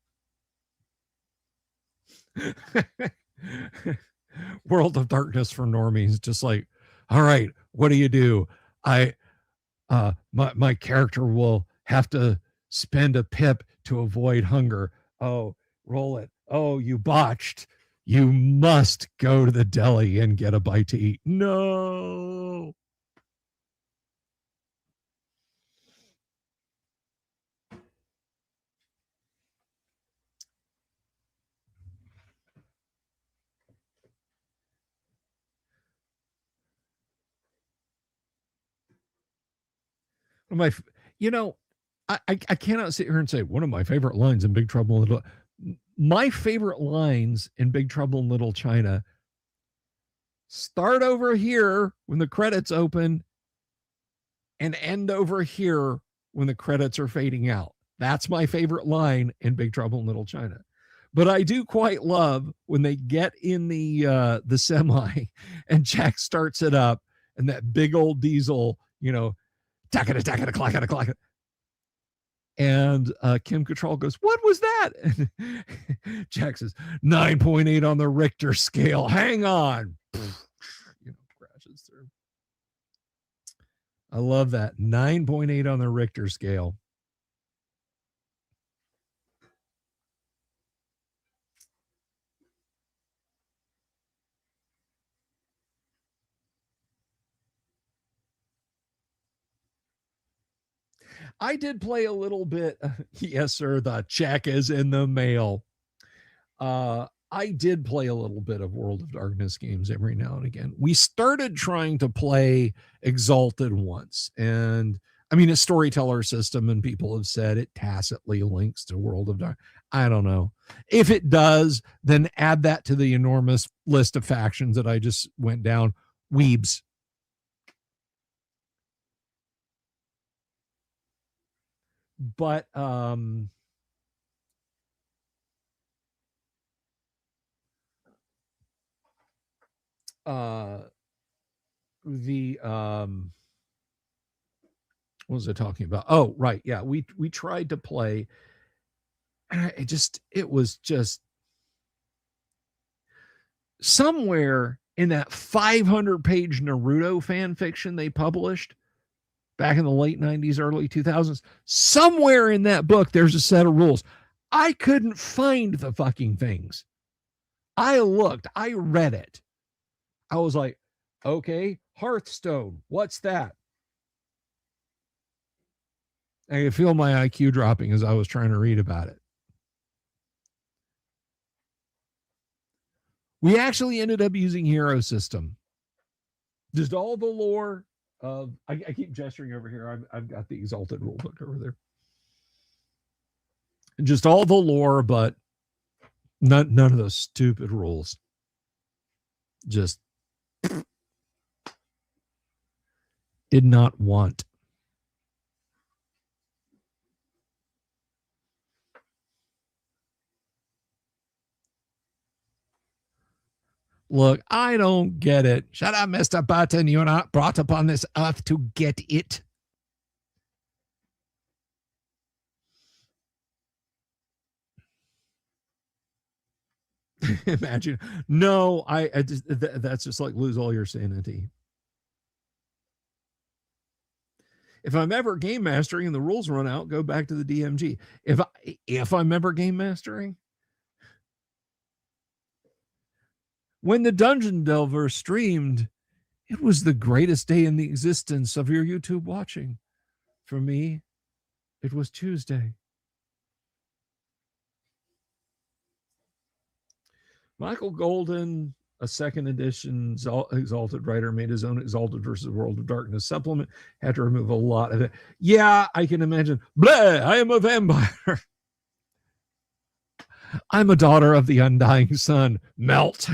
World of Darkness for normies, just like, all right, what do you do? My character will have to spend a pip to avoid hunger. Oh, roll it. Oh, you botched. You must go to the deli and get a bite to eat. No. I cannot sit here and say one of my favorite lines in Big Trouble in Little. My favorite lines in Big Trouble in Little China start over here when the credits open and end over here when the credits are fading out. That's my favorite line in Big Trouble in Little China. But I do quite love when they get in the semi and Jack starts it up and that big old diesel, tack it, clock it. And Kim Cattrall goes, "What was that?" And Jack says, 9.8 on the Richter scale. Hang on. Crashes through. I love that. 9.8 on the Richter scale. I did play a little bit. Yes, sir. The check is in the mail. I did play a little bit of World of Darkness games every now and again. We started trying to play Exalted once, and I mean, a storyteller system, and people have said it tacitly links to World of Dark. I don't know. If it does, then add that to the enormous list of factions that I just went down. Weebs. But the what was I talking about? Oh, right. Yeah, we tried to play, and it was just somewhere in that 500-page Naruto fan fiction they published back in the late 90s, early 2000s. Somewhere in that book, there's a set of rules. I couldn't find the fucking things. I looked, I read it. I was like, okay, Hearthstone, what's that? I could feel my IQ dropping as I was trying to read about it. We actually ended up using Hero System. Just all the lore of, I keep gesturing over here. I've got the Exalted rulebook over there. Just all the lore, but None of those stupid rules. Just did not want. Look, I don't get it. Shut up, Mr. Button. You're not brought upon this earth to get it. Imagine. No, I just, that's just like lose all your sanity. If I'm ever game mastering and the rules run out, go back to the DMG. If I'm ever game mastering, when the Dungeon Delver streamed, it was the greatest day in the existence of your YouTube watching. For me, it was Tuesday. Michael Golden, a second edition Exalted writer, made his own Exalted versus World of Darkness supplement. Had to remove a lot of it. Yeah, I can imagine. Blah, I am a vampire. I'm a daughter of the undying sun. Melt.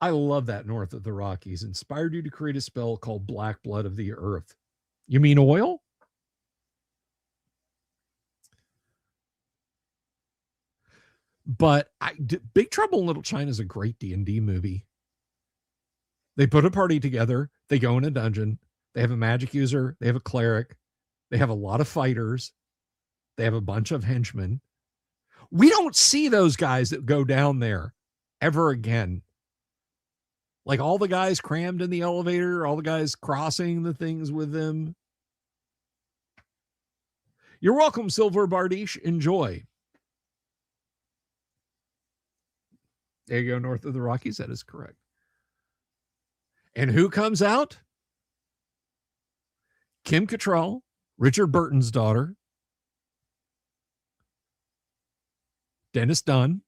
I love that North of the Rockies. Inspired you to create a spell called Black Blood of the Earth. You mean oil? But Big Trouble in Little China is a great D&D movie. They put a party together. They go in a dungeon. They have a magic user. They have a cleric. They have a lot of fighters. They have a bunch of henchmen. We don't see those guys that go down there ever again. Like all the guys crammed in the elevator, all the guys crossing the things with them. You're welcome, Silver Bardiche. Enjoy. There you go, North of the Rockies. That is correct. And who comes out? Kim Cattrall, Richard Burton's daughter, Dennis Dunn.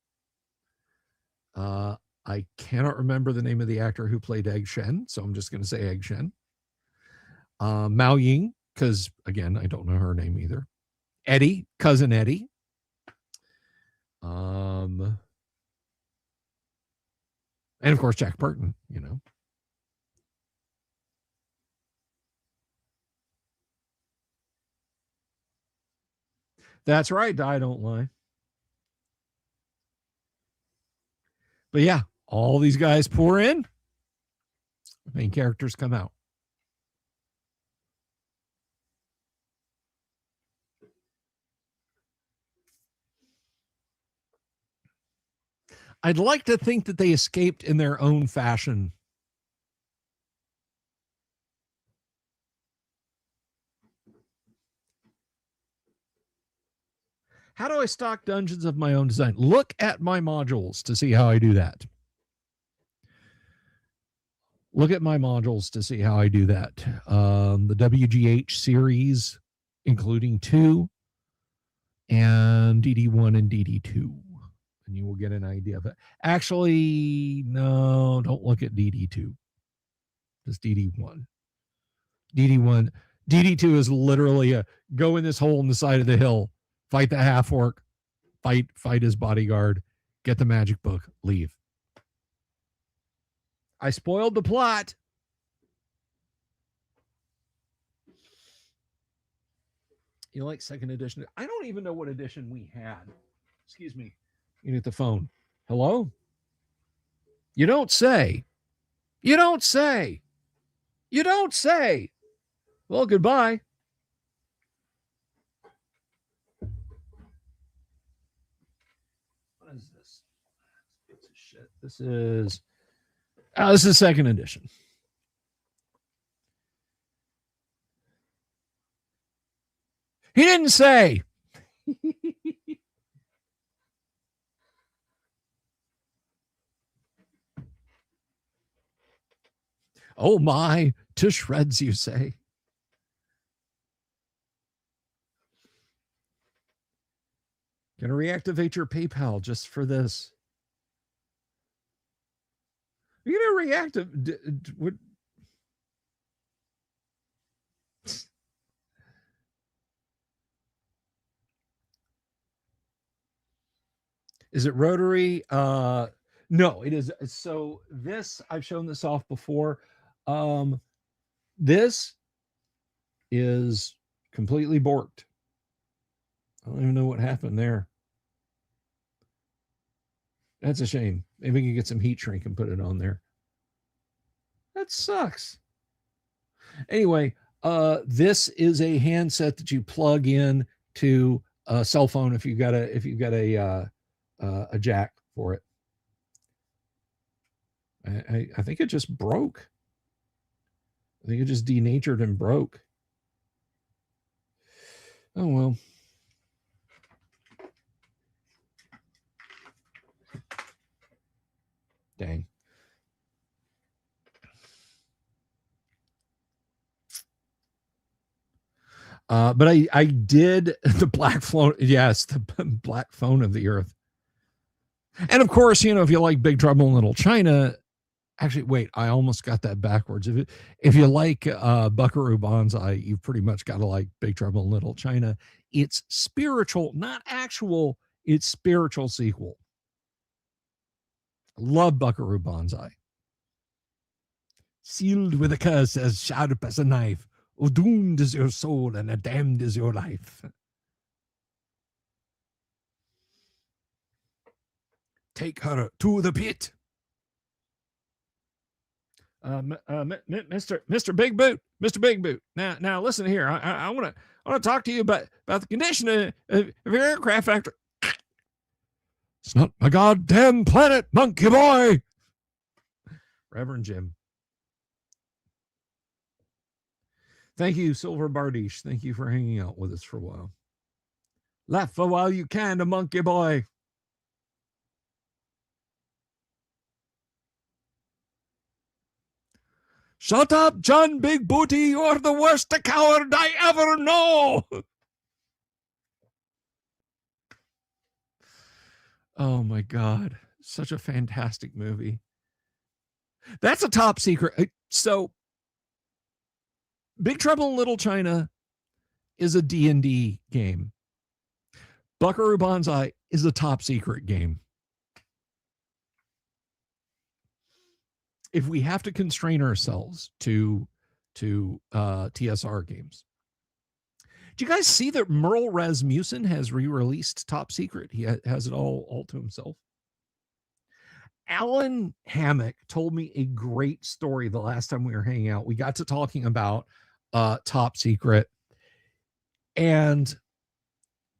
I cannot remember the name of the actor who played Egg Shen, so I'm just going to say Egg Shen. Mao Ying, because, again, I don't know her name either. Eddie, Cousin Eddie. And, of course, Jack Burton, you know. That's right, Die Don't Lie. But yeah, all these guys pour in. Main characters come out. I'd like to think that they escaped in their own fashion. How do I stock dungeons of my own design? Look at my modules to see how I do that. Look at my modules to see how I do that. The WGH series, including 2, and DD1 and DD2. And you will get an idea of it. Actually, no, don't look at DD2. Just DD1. DD1. DD2 is literally a go in this hole in the side of the hill, fight the half orc, fight his bodyguard, get the magic book, leave. I spoiled the plot. You like second edition? I don't even know what edition we had. Excuse me. You need the phone. Hello? You don't say. You don't say. You don't say. Well, goodbye. What is this? Piece of shit. This is second edition. He didn't say. Oh my, to shreds, you say. Gonna reactivate your PayPal just for this. You're gonna reactivate what? Is it rotary? No, it is. So this, I've shown this off before. This is completely borked. I don't even know what happened there. That's a shame. Maybe we can get some heat shrink and put it on there. That sucks. Anyway, this is a handset that you plug in to a cell phone if you've got a jack for it. I think it just broke. I think it just denatured and broke. Oh well. Dang. But I did the black phone. Yes, the black phone of the earth. And of course, if you like Big Trouble in Little China, actually, wait, I almost got that backwards. If you like Buckaroo Banzai, you've pretty much got to like Big Trouble in Little China. It's spiritual, not actual. It's spiritual sequel. Love Buckaroo Banzai. Sealed with a curse as sharp as a knife. Oh, doomed is your soul and damned is your life. Take her to the pit. Mr. Big Boot, Mr. Big Boot. Now listen here. I want to talk to you about the condition of your aircraft after. It's not my goddamn planet, monkey boy. Reverend Jim. Thank you, Silver Bardiche. Thank you for hanging out with us for a while. Laugh a while you can, a monkey boy. Shut up, John Big Booty. You're the worst coward I ever know. Oh, my God. Such a fantastic movie. That's a top secret. So, Big Trouble in Little China is a D&D game. Buckaroo Banzai is a top secret game. If we have to constrain ourselves to TSR games. Do you guys see that Merle Rasmussen has re-released Top Secret? He has it all to himself. Alan Hammock told me a great story the last time we were hanging out. We got to talking about Top Secret. And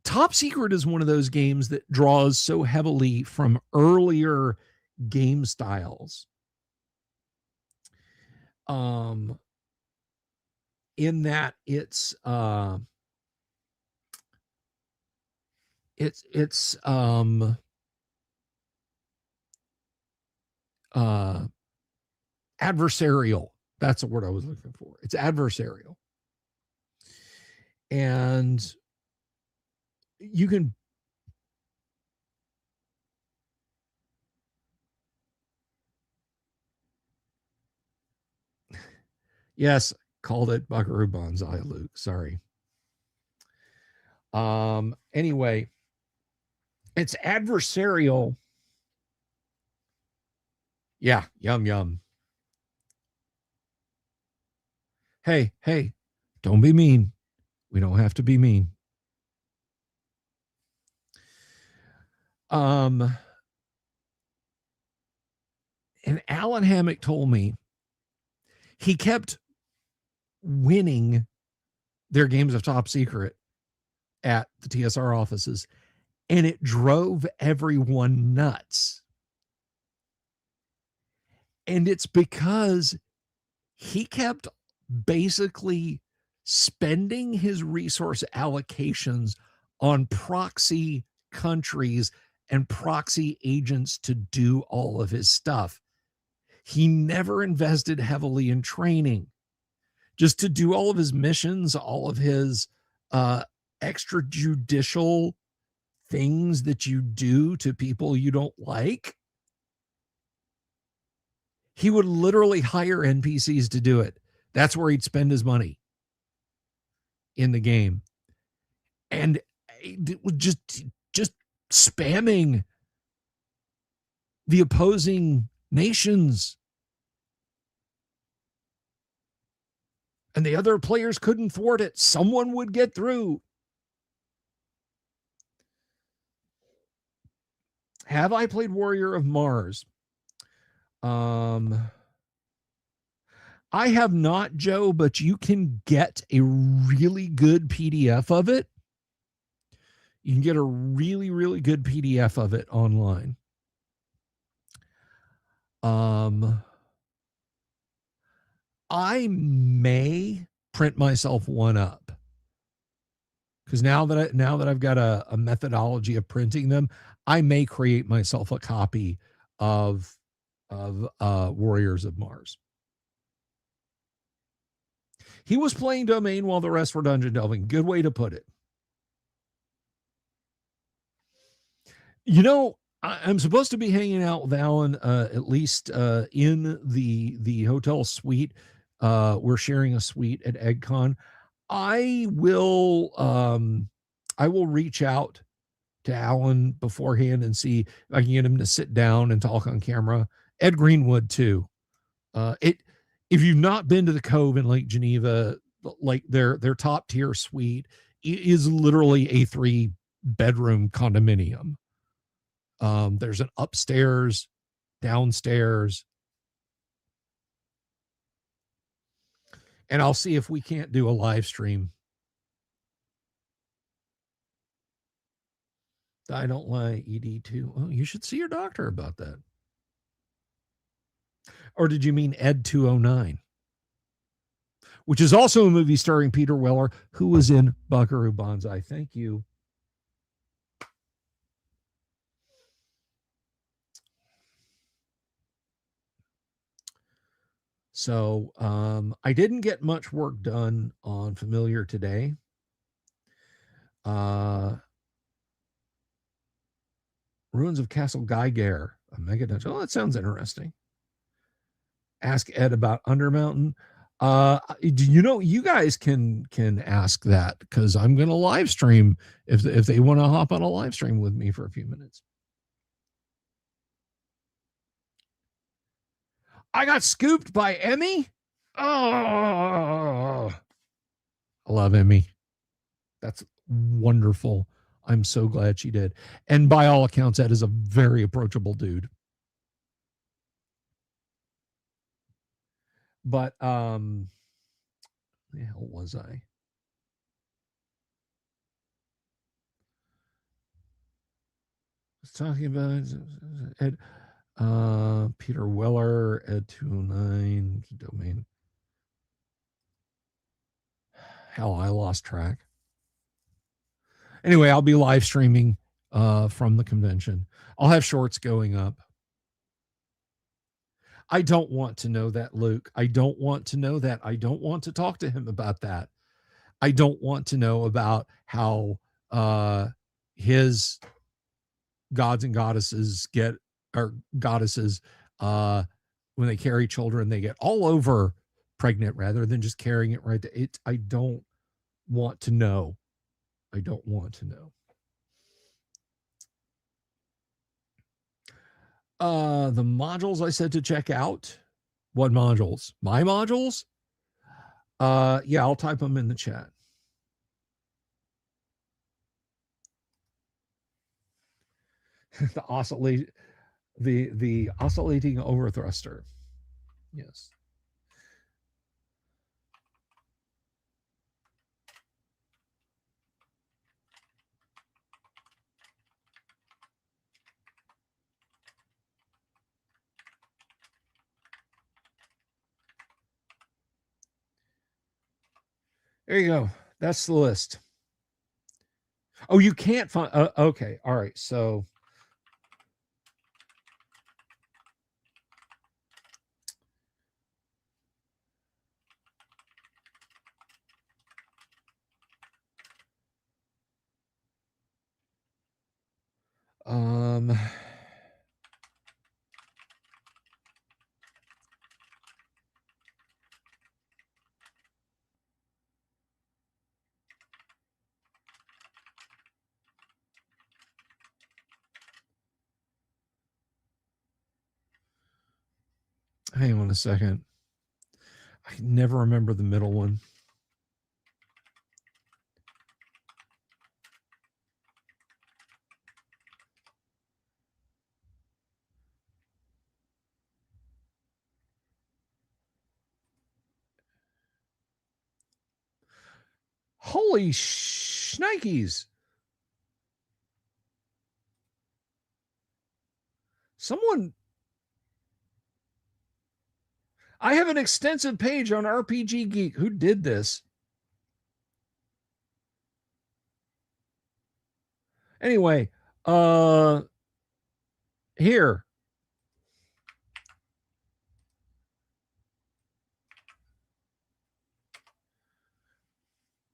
Top Secret is one of those games that draws so heavily from earlier game styles. In that it's adversarial. That's the word I was looking for. It's adversarial. And you can yes, called it Buckaroo Banzai, Luke. Sorry. Anyway, it's adversarial. Yeah, yum. Hey, don't be mean. We don't have to be mean. And Alan Hammock told me he kept winning their games of Top Secret at the TSR offices, and it drove everyone nuts. And it's because he kept basically spending his resource allocations on proxy countries and proxy agents to do all of his stuff. He never invested heavily in training. Just to do all of his missions, all of his extrajudicial things that you do to people you don't like. He would literally hire NPCs to do it. That's where he'd spend his money in the game. And it was just spamming the opposing nations. And the other players couldn't thwart it. Someone would get through. Have I played Warrior of Mars? I have not, Joe, but you can get a really good PDF of it. You can get a really, really good PDF of it online. I may print myself one up because now that I've got a methodology of printing them, I may create myself a copy of Warriors of Mars. He was playing Domain while the rest were dungeon delving. Good way to put it. You know, I'm supposed to be hanging out with Alan at least in the hotel suite. We're sharing a suite at EggCon. I will reach out to Alan beforehand and see if I can get him to sit down and talk on camera. Ed Greenwood too. If you've not been to the Cove in Lake Geneva, like their top tier suite is literally a 3-bedroom condominium. There's an upstairs, downstairs, and I'll see if we can't do a live stream. I don't like ED2. Oh, you should see your doctor about that. Or did you mean Ed 209? Which is also a movie starring Peter Weller, who was in Buckaroo Banzai. Thank you. So I didn't get much work done on Familiar today. Ruins of Castle Geiger, a mega dungeon. Oh, that sounds interesting. Ask Ed about Undermountain. You know, you guys can ask that because I'm going to live stream if they want to hop on a live stream with me for a few minutes. I got scooped by Emmy. Oh, I love Emmy. That's wonderful. I'm so glad she did. And by all accounts, Ed is a very approachable dude. But where the hell was I? Talking about Ed, Peter Weller, Ed 209, Domain. Hell, I lost track. Anyway, I'll be live streaming from the convention. I'll have shorts going up. I don't want to know that, Luke. I don't want to know that. I don't want to talk to him about that. I don't want to know about how his gods and goddesses when they carry children, they get all over pregnant rather than just carrying it right to it. I don't want to know. I don't want to know. The modules I said to check out. What modules? My modules? Yeah, I'll type them in the chat. the oscillating overthruster. Yes. There you go. That's the list. Oh, you can't find. Okay. All right. So. Hang on a second. I can never remember the middle one. Holy shnikes. Someone... I have an extensive page on RPG Geek. Who did this? Anyway, here.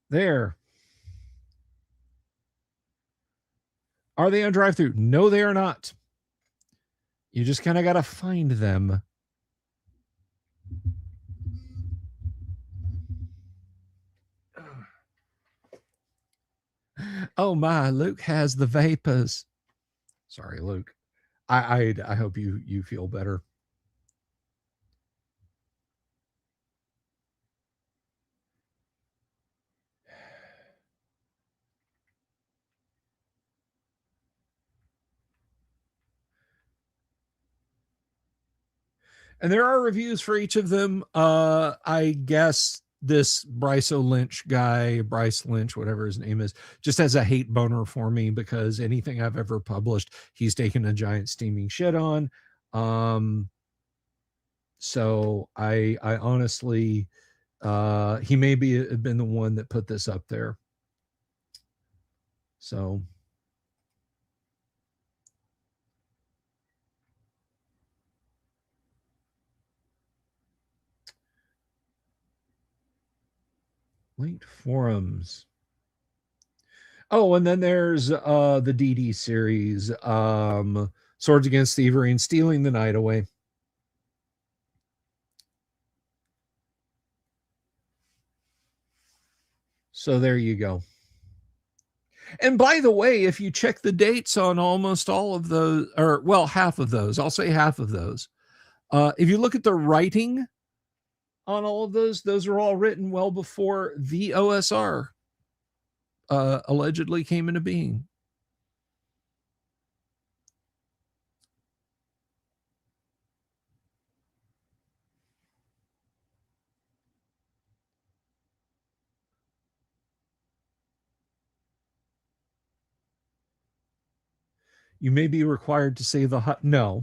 There. Are they on drive-through? No, they are not. You just kind of got to find them. Oh my, Luke has the vapors. Sorry, Luke. I hope you feel better. And there are reviews for each of them. I guess this Bryce Lynch guy, Bryce Lynch, whatever his name is, just has a hate boner for me because anything I've ever published, he's taken a giant steaming shit on. So I honestly, he may have been the one that put this up there. So. Linked forums. Oh, and then there's the DD series, Swords Against Thievery and Stealing the Night Away. So there you go. And by the way, if you check the dates on almost all of those, or well, half of those, I'll say half of those. If you look at the writing on all of those are all written well before the OSR allegedly came into being. You may be required to say the hot. No.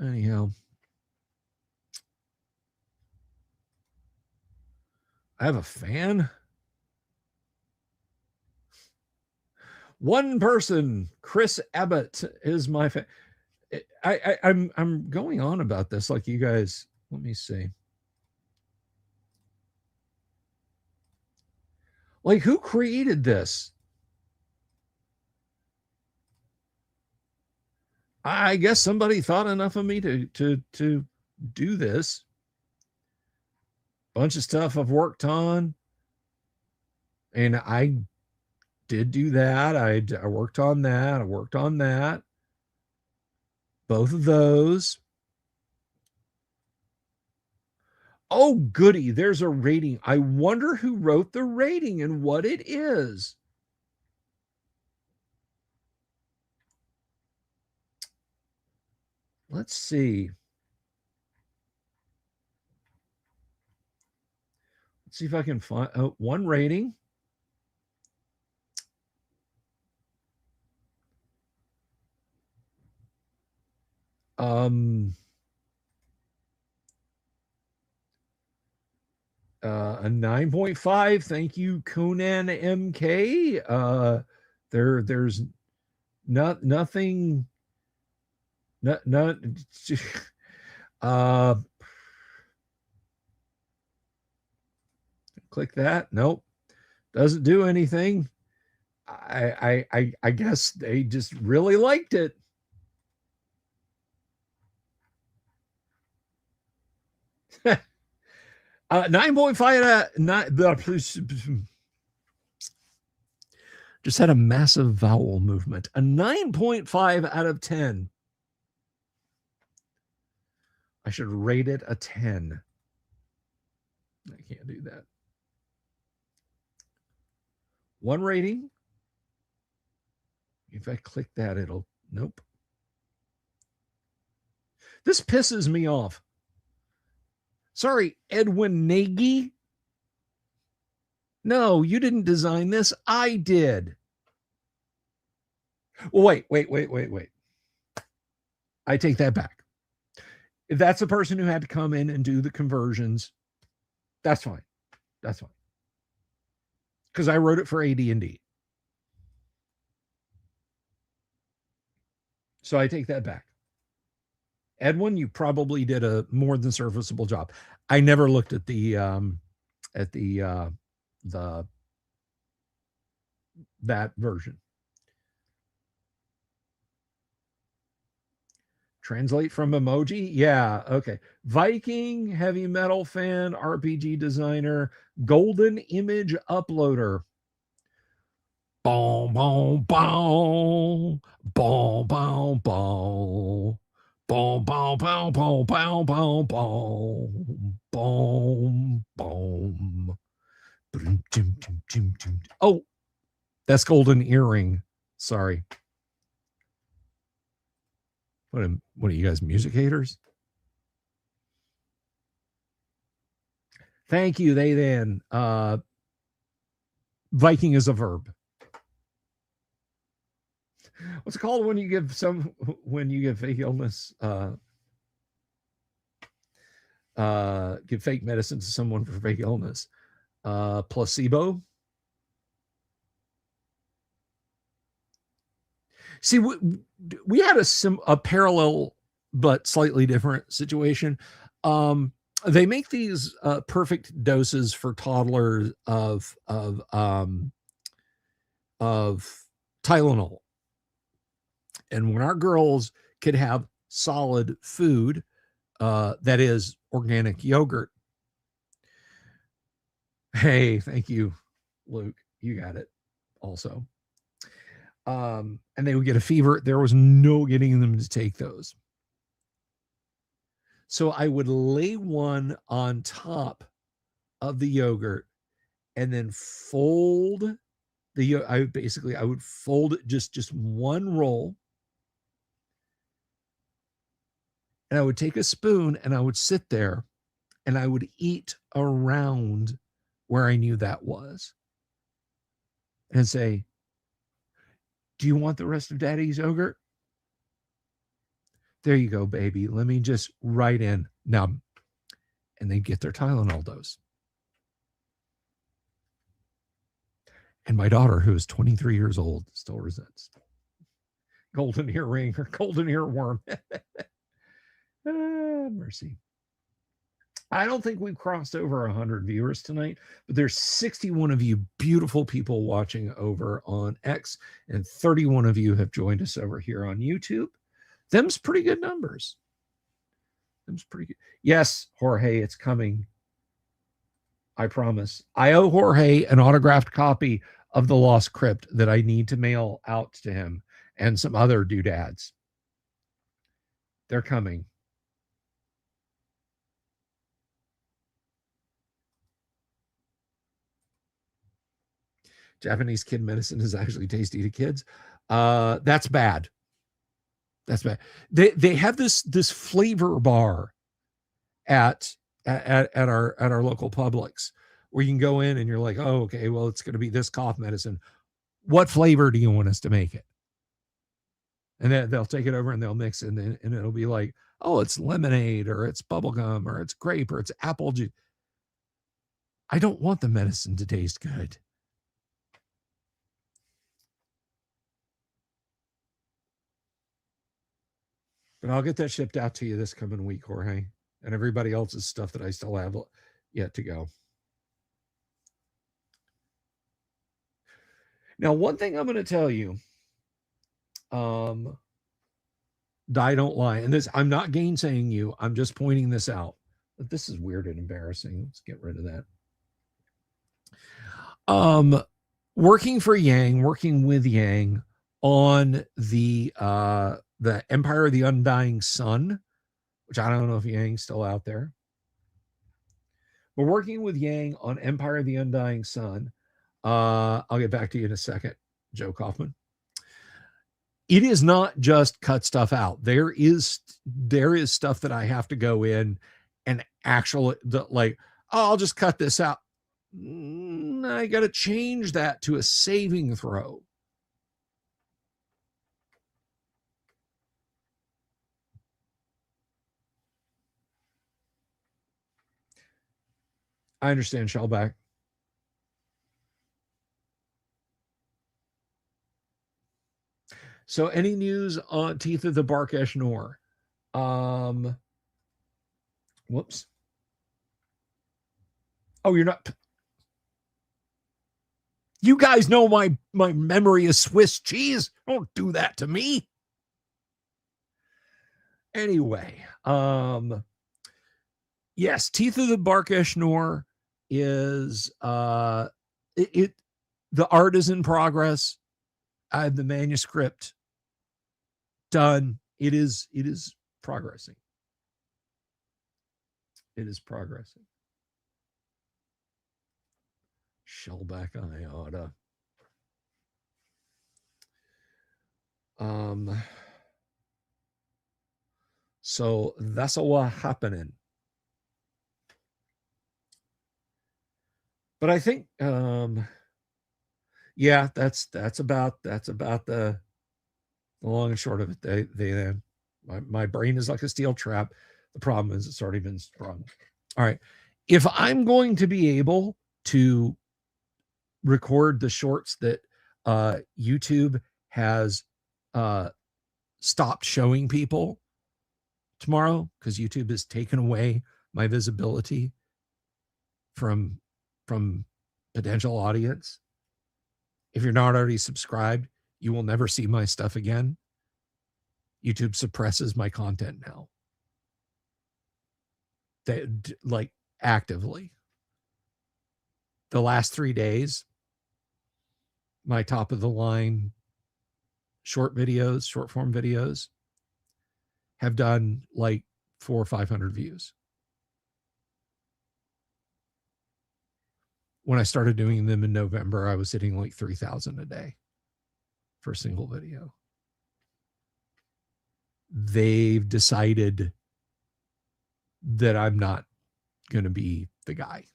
Anyhow, I have a fan. One person, Chris Abbott, is my fan. I'm going on about this like you guys. Let me see. Like, who created this? I guess somebody thought enough of me to do this. Bunch of stuff I've worked on, and I did do that. I worked on that. I worked on that. Both of those. Oh, goody. There's a rating. I wonder who wrote the rating and what it is. Let's see. Let's see if I can find one rating. A 9.5. Thank you, Conan MK. There's nothing. Not. Click that. Nope. Doesn't do anything. I guess they just really liked it. uh, 9.5 9. Just had a massive vowel movement. A 9.5 out of 10. I should rate it a 10. I can't do that. One rating. If I click that, it'll, nope. This pisses me off. Sorry, Edwin Nagy. No, you didn't design this. I did. Well, wait. I take that back. If that's the person who had to come in and do the conversions, that's fine. That's fine. Because I wrote it for AD&D. So I take that back. Edwin, you probably did a more than serviceable job. I never looked at that version. Translate from emoji? Yeah, okay. Viking, heavy metal fan, RPG designer, golden image uploader. Boom, boom, boom. Boom, boom, boom. Boom, boom, boom, boom, boom, boom, boom. Boom, boom. Oh, that's golden earring. Sorry. What are you guys, music haters? Thank you, they then. Viking is a verb. What's it called when you give fake illness? Give fake medicine to someone for fake illness. Placebo. See, we had a parallel but slightly different situation. They make these perfect doses for toddlers of Tylenol, and when our girls could have solid food, that is organic yogurt. Hey, thank you, Luke. You got it. Also. And they would get a fever. There was no getting them to take those. So I would lay one on top of the yogurt and then fold I would fold it just one roll. And I would take a spoon and I would sit there and I would eat around where I knew that was and say, do you want the rest of Daddy's yogurt? There you go, baby. Let me just write in numb. And they get their Tylenol dose. And my daughter, who is 23 years old, still resents. Golden earring or golden earworm. Mercy. I don't think we've crossed over 100 viewers tonight, but there's 61 of you beautiful people watching over on X, and 31 of you have joined us over here on YouTube. Them's pretty good numbers. Them's pretty good. Yes, Jorge, it's coming. I promise. I owe Jorge an autographed copy of The Lost Crypt that I need to mail out to him and some other doodads. They're coming. Japanese kid medicine is actually tasty to kids. That's bad. That's bad. They have this flavor bar at our local Publix where you can go in and you're like, oh, okay, well, it's going to be this cough medicine. What flavor do you want us to make it? And then they'll take it over and they'll mix it, and it'll be like, oh, it's lemonade or it's bubblegum or it's grape or it's apple juice. I don't want the medicine to taste good. But I'll get that shipped out to you this coming week, Jorge, and everybody else's stuff that I still have yet to go. Now, one thing I'm going to tell you, die don't lie. And this, I'm not gainsaying you. I'm just pointing this out. But this is weird and embarrassing. Let's get rid of that. working for Yang, working with Yang on the Empire of the Undying Sun, which I don't know if Yang's still out there. But working with Yang on Empire of the Undying Sun, I'll get back to you in a second, Joe Kaufman. It is not just cut stuff out. There is stuff that I have to go in and actually like, oh, I'll just cut this out. I got to change that to a saving throw. I understand, Shellback. So any news on Teeth of the Barkesh Noor? Whoops. Oh, you're not. You guys know my memory is Swiss cheese. Don't do that to me. Anyway, yes, Teeth of the Barkesh Noor is the art is in progress. I have the manuscript done. It is progressing. It is progressing. Shellback iota. So that's what happening. But I think yeah, that's about the long and short of it. They my brain is like a steel trap. The problem is it's already been sprung. All right. If I'm going to be able to record the shorts that YouTube has stopped showing people tomorrow, because YouTube has taken away my visibility from potential audience. If you're not already subscribed, you will never see my stuff again. YouTube suppresses my content now. They, like, actively. The last 3 days, my top of the line short form videos have done like 400 or 500 views. When I started doing them in November, I was hitting like 3,000 a day for a single video. They've decided that I'm not going to be the guy.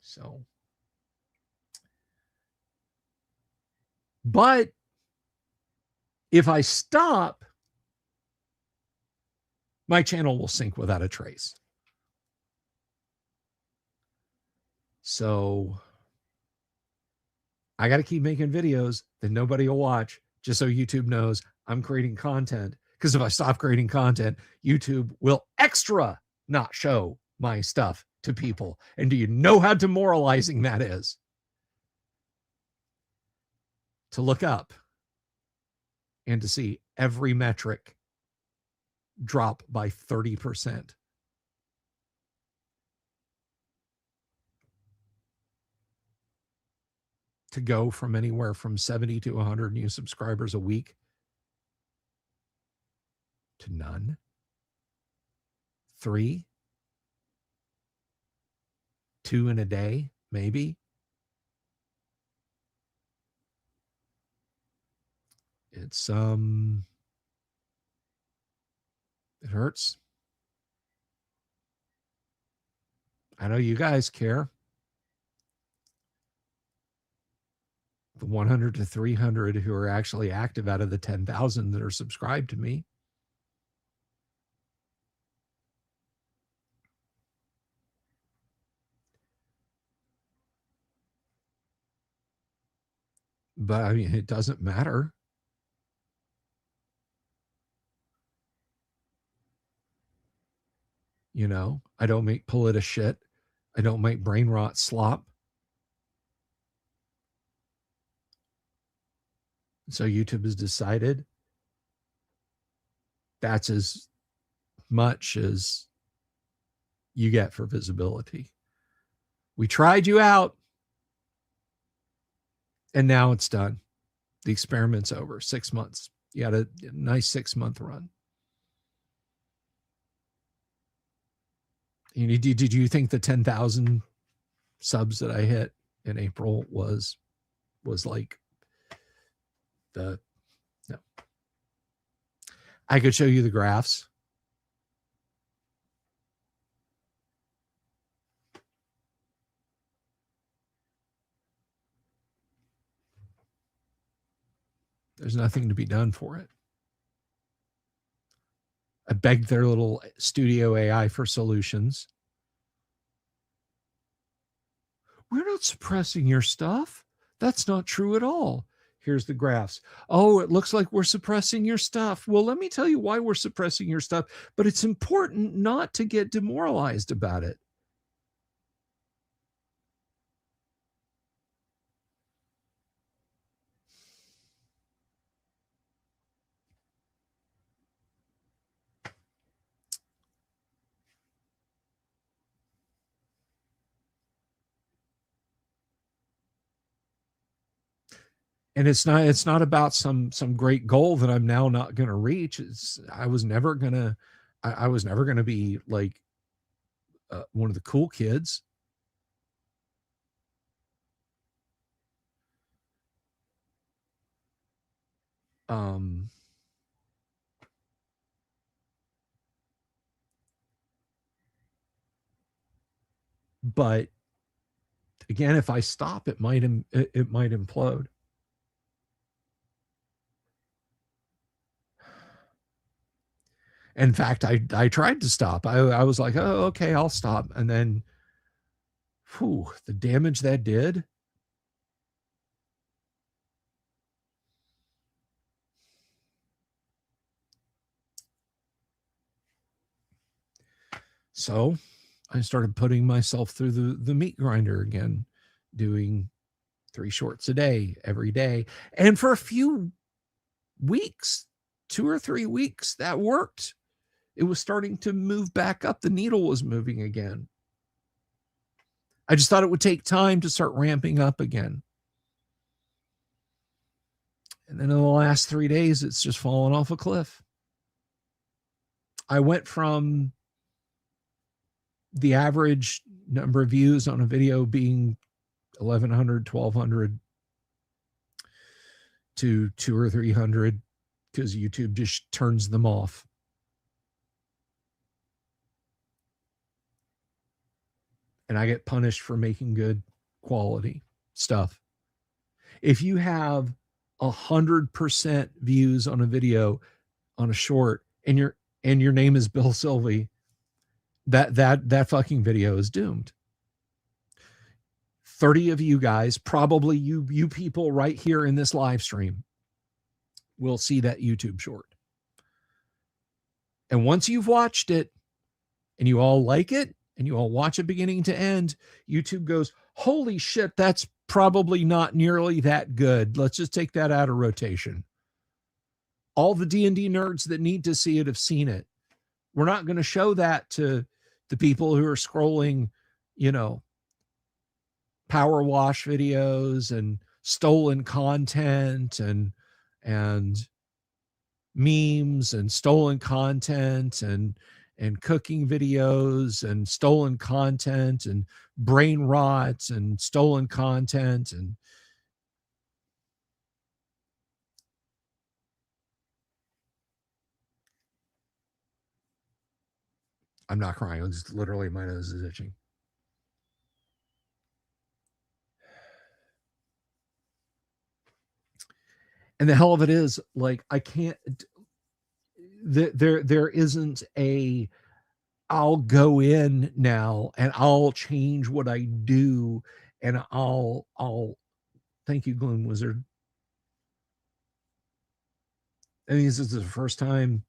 So, but if I stop, my channel will sink without a trace. So I got to keep making videos that nobody will watch, just so YouTube knows I'm creating content. Because if I stop creating content, YouTube will extra not show my stuff to people. And do you know how demoralizing that is? To look up and to see every metric drop by 30%. To go from anywhere from 70 to 100 new subscribers a week to none. 3, 2 in a day, maybe. It's it hurts. I know you guys care. The 100 to 300 who are actually active out of the 10,000 that are subscribed to me. But I mean, it doesn't matter. You know, I don't make polita shit. I don't make brain rot slop. So YouTube has decided that's as much as you get for visibility. We tried you out, and now it's done. The experiment's over. 6 months. You had a nice 6-month run. Did you think the 10,000 subs that I hit in April was like no. I could show you the graphs. There's nothing to be done for it. I begged their little studio AI for solutions. We're not suppressing your stuff. That's not true at all. Here's the graphs. Oh, it looks like we're suppressing your stuff. Well, let me tell you why we're suppressing your stuff, but it's important not to get demoralized about it. And it's not about some great goal that I'm now not going to reach. I was never going to be like one of the cool kids. But again, if I stop, it might implode. In fact, I tried to stop. I was like, oh, okay, I'll stop. And then, the damage that did. So I started putting myself through the meat grinder again, doing 3 shorts a day, every day. And for a few weeks, 2 or 3 weeks, that worked. It was starting to move back up. The needle was moving again. I just thought it would take time to start ramping up again. And then in the last 3 days, it's just fallen off a cliff. I went from the average number of views on a video being 1,100, 1,200 to 200 or 300 because YouTube just turns them off. And I get punished for making good quality stuff. If you have 100% views on a video, on a short, and your name is Bill Sylvie, that fucking video is doomed. 30 of you guys, probably you people right here in this live stream, will see that YouTube short. And once you've watched it and you all like it and you all watch it beginning to end, YouTube goes, holy shit, that's probably not nearly that good. Let's just take that out of rotation. All the D&D nerds that need to see it have seen it. We're not going to show that to the people who are scrolling, power wash videos and stolen content and memes and stolen content and cooking videos and stolen content and brain rots and stolen content. And I'm not crying. It's literally my nose is itching. And the hell of it is, like, I can't, there isn't a, I'll go in now and I'll change what I do and I'll thank you, Gloom Wizard. I mean, this is the first time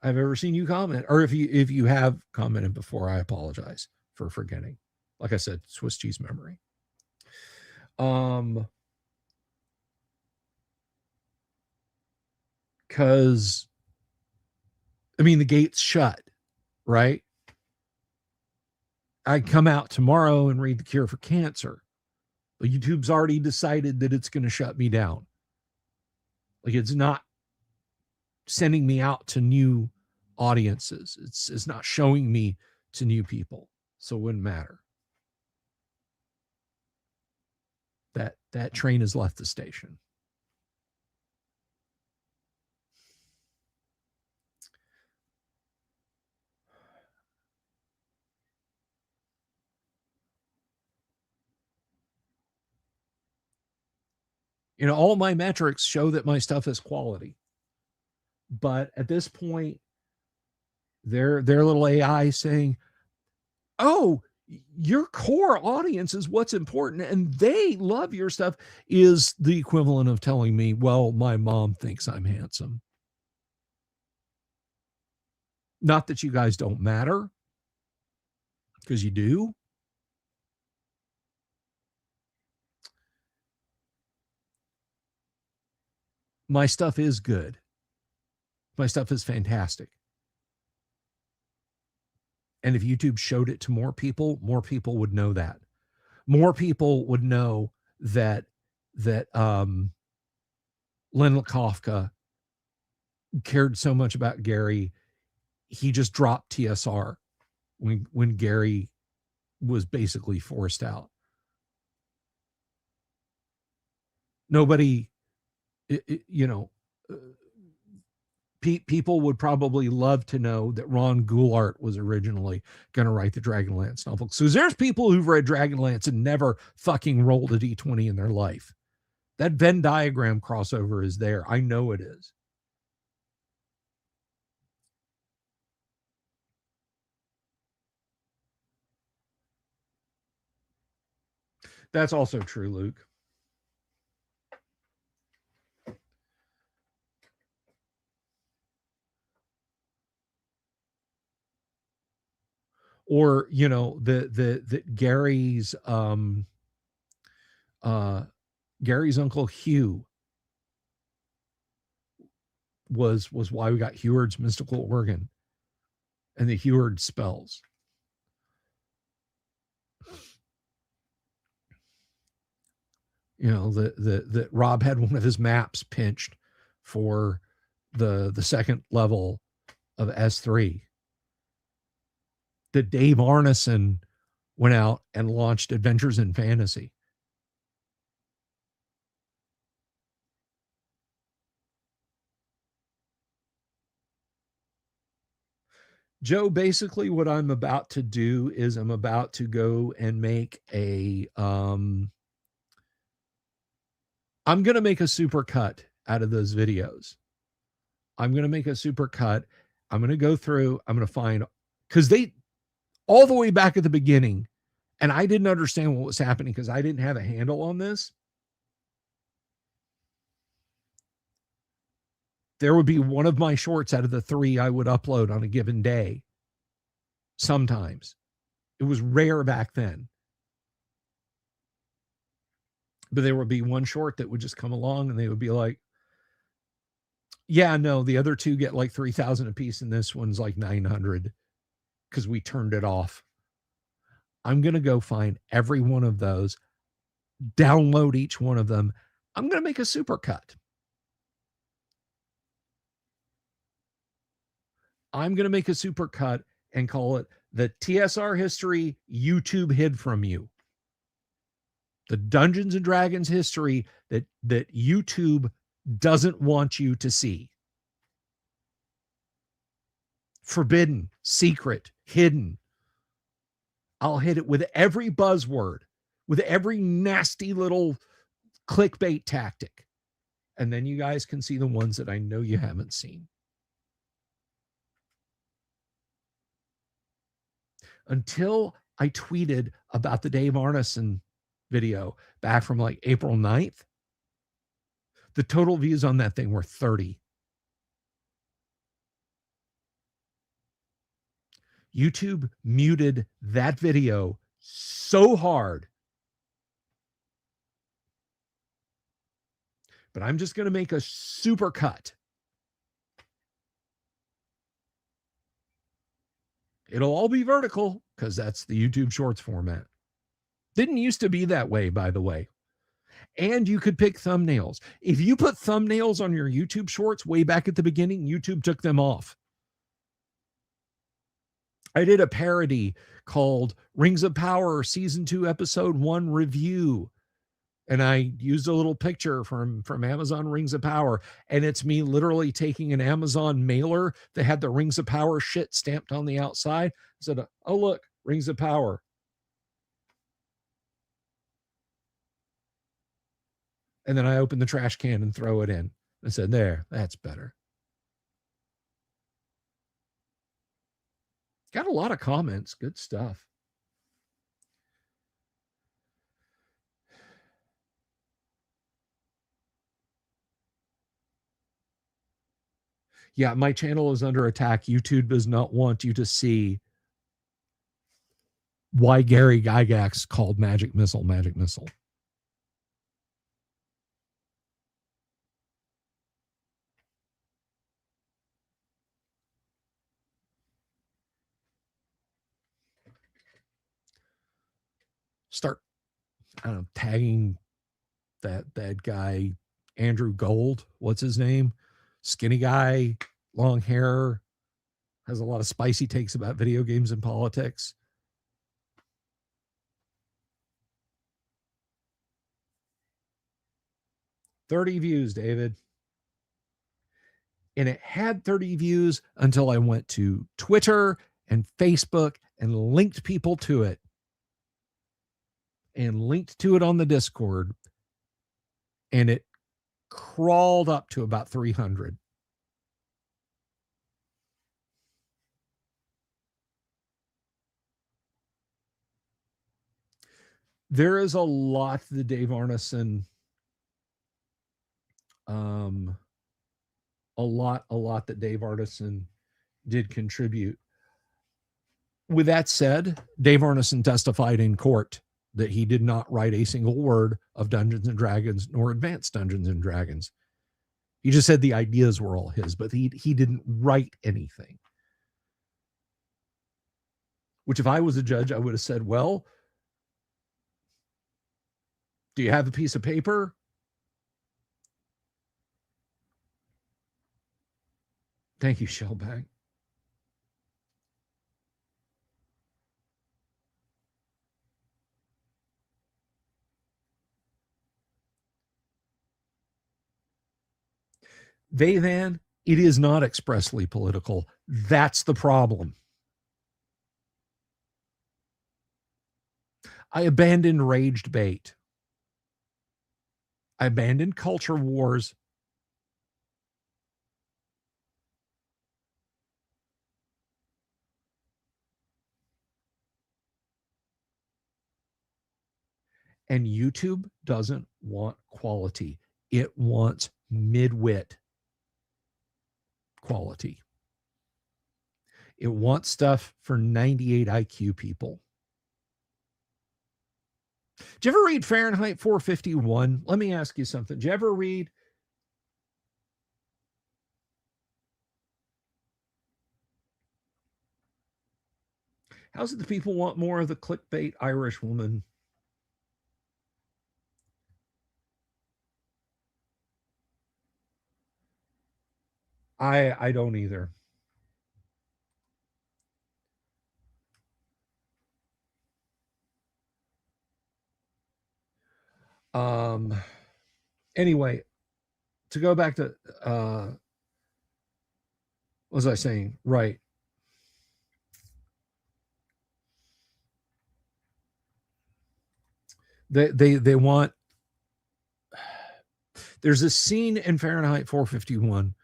I've ever seen you comment, or if you have commented before, I apologize for forgetting. Like I said, Swiss cheese memory. Because I mean, the gate's shut, right? I come out tomorrow and read The Cure for Cancer. But YouTube's already decided that it's going to shut me down. Like, it's not sending me out to new audiences. It's not showing me to new people. So it wouldn't matter. That train has left the station. You know, all my metrics show that my stuff is quality. But at this point, their little AI saying, oh, your core audience is what's important and they love your stuff, is the equivalent of telling me, well, my mom thinks I'm handsome. Not that you guys don't matter, because you do. My stuff is good. My stuff is fantastic. And if YouTube showed it to more people would know that. More people would know that Len Lakofka cared so much about Gary. He just dropped TSR when Gary was basically forced out. Nobody, people would probably love to know that Ron Goulart was originally going to write the Dragonlance novel. So there's people who've read Dragonlance and never fucking rolled a D20 in their life. That Venn diagram crossover is there. I know it is. That's also true, Luke. Or, the Gary's Gary's Uncle Hugh was why we got Heward's Mystical Organ and the Heward spells. That Rob had one of his maps pinched for the second level of S3. That Dave Arneson went out and launched Adventures in Fantasy. Joe, basically what I'm about to do is I'm about to go and make I'm going to make a super cut out of those videos. I'm going to make a super cut. I'm going to go through, I'm going to find, because they, all the way back at the beginning, and I didn't understand what was happening because I didn't have a handle on this. There would be one of my shorts out of the 3 I would upload on a given day. Sometimes. It was rare back then. But there would be one short that would just come along and they would be like, yeah, no, the other 2 get like 3,000 a piece and this one's like 900 because we turned it off. I'm going to go find every one of those, download each one of them. I'm going to make a super cut. I'm going to make a super cut and call it the TSR history YouTube hid from you. The Dungeons and Dragons history that YouTube doesn't want you to see. Forbidden, secret, hidden. I'll hit it with every buzzword, with every nasty little clickbait tactic. And then you guys can see the ones that I know you haven't seen. Until I tweeted about the Dave Arneson video back from like April 9th, the total views on that thing were 30. YouTube muted that video so hard. But I'm just going to make a super cut. It'll all be vertical. because that's the YouTube Shorts format. Didn't used to be that way, by the way. And you could pick thumbnails. If you put thumbnails on your YouTube Shorts way back at the beginning, YouTube took them off. I did a parody called Rings of Power Season 2 Episode 1 Review. And I used a little picture from Amazon Rings of Power. And it's me literally taking an Amazon mailer that had the Rings of Power shit stamped on the outside. I said, oh, look, Rings of Power. And then I open the trash can and throw it in. I said, there, that's better. Got a lot of comments. Good stuff. Yeah, my channel is under attack. YouTube does not want you to see why Gary Gygax called Magic Missile Magic Missile. Start, I don't know, tagging that guy, Andrew Gold. What's his name? Skinny guy, long hair, has a lot of spicy takes about video games and politics. "30 views, David." And it had 30 views until I went to Twitter and Facebook and linked people to it. And linked to it on the Discord. And it crawled up to about 300. There is a lot that Dave Arneson, a lot that Dave Arneson did contribute. With that said, Dave Arneson testified in court that he did not write a single word of Dungeons and Dragons nor Advanced Dungeons and Dragons. He just said the ideas were all his, but he didn't write anything. Which, if I was a judge, I would have said, well, do you have a piece of paper? Thank you, Shellback. Van, it is not expressly political. That's the problem. I abandoned raged bait. I abandoned culture wars. And YouTube doesn't want quality. It wants mid-wit quality. It wants stuff for 98 IQ people. Did you ever read Fahrenheit 451? Let me ask you something. Did you ever read? How's it the people want more of the clickbait Irish woman? I don't either. Anyway, to go back to what was I saying? Right. They want. There's a scene in Fahrenheit 451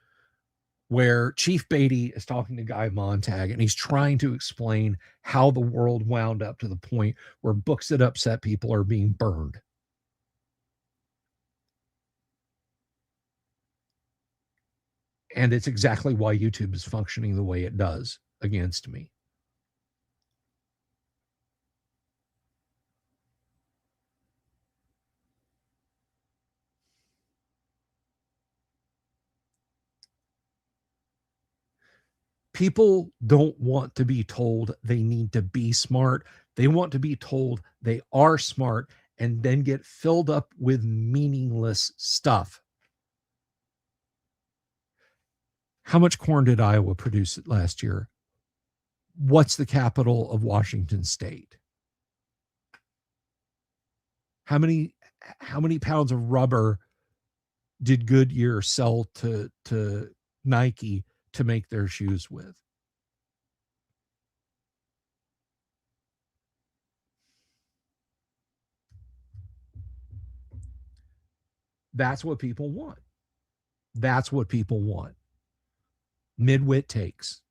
where Chief Beatty is talking to Guy Montag, and he's trying to explain how the world wound up to the point where books that upset people are being burned. And it's exactly why YouTube is functioning the way it does against me. People don't want to be told they need to be smart. They want to be told they are smart and then get filled up with meaningless stuff. How much corn did Iowa produce last year? What's the capital of Washington State? How many pounds of rubber did Goodyear sell to Nike to make their shoes with? That's what people want. That's what people want. Midwit takes.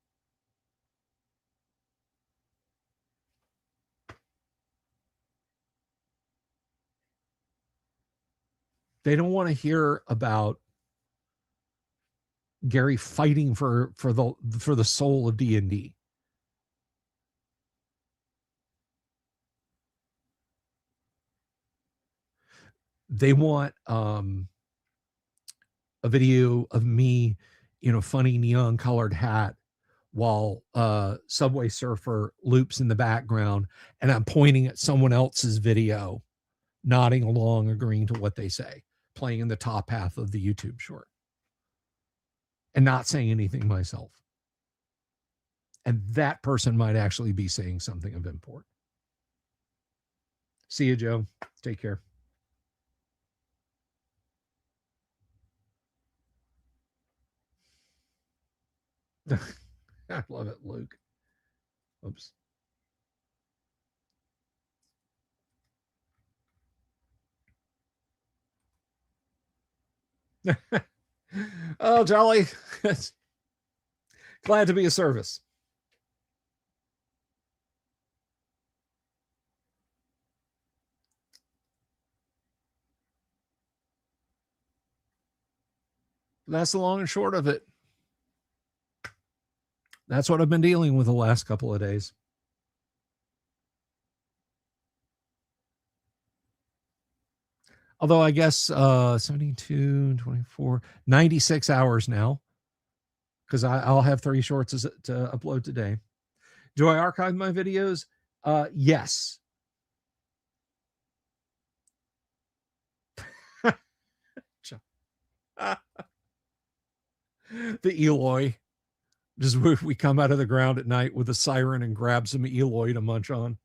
They don't want to hear about Gary fighting for the soul of D&D. They want a video of me in a funny neon colored hat while Subway Surfer loops in the background, and I'm pointing at someone else's video, nodding along, agreeing to what they say, playing in the top half of the YouTube short, and not saying anything myself. And that person might actually be saying something of import. See you, Joe. Take care. I love it, Luke. Oops. Oh, jolly. Glad to be of service. That's the long and short of it. That's what I've been dealing with the last couple of days. Although I guess 72, 24, 96 hours now, because I'll have 3 shorts to upload today. Do I archive my videos? Yes. The Eloy. Just we come out of the ground at night with a siren and grab some Eloy to munch on.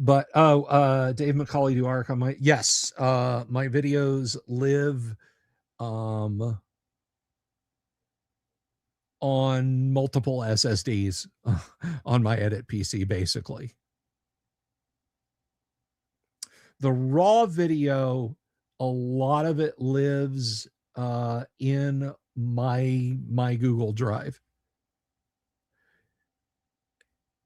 But Dave McCauley, do arc on my my videos live on multiple SSDs on my edit PC, basically. The raw video, a lot of it lives in my Google Drive.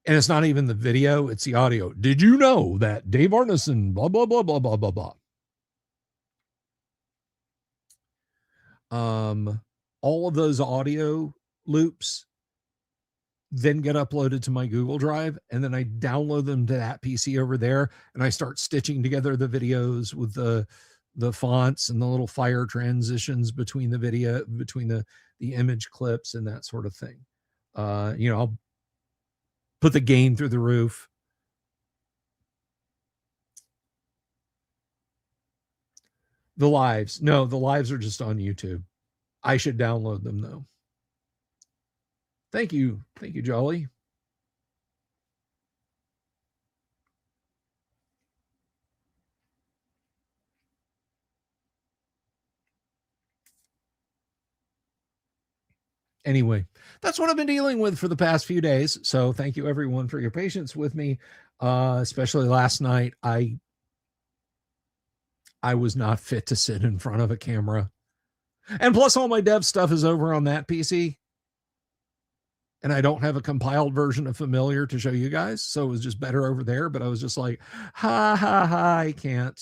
And it's not even the video, it's the audio. Did you know that Dave Arneson, blah, blah, blah, blah, blah, blah, blah. All of those audio loops then get uploaded to my Google Drive, and then I download them to that PC over there, and I start stitching together the videos with the fonts and the little fire transitions between the video, between the image clips and that sort of thing. I'll put the gain through the roof. The lives. No, the lives are just on YouTube. I should download them, though. Thank you. Thank you, Jolly. Anyway, that's what I've been dealing with for the past few days. So thank you, everyone, for your patience with me, especially last night. I was not fit to sit in front of a camera. And plus, all my dev stuff is over on that PC. And I don't have a compiled version of Familiar to show you guys. So it was just better over there. But I was just like, ha, ha, ha, I can't.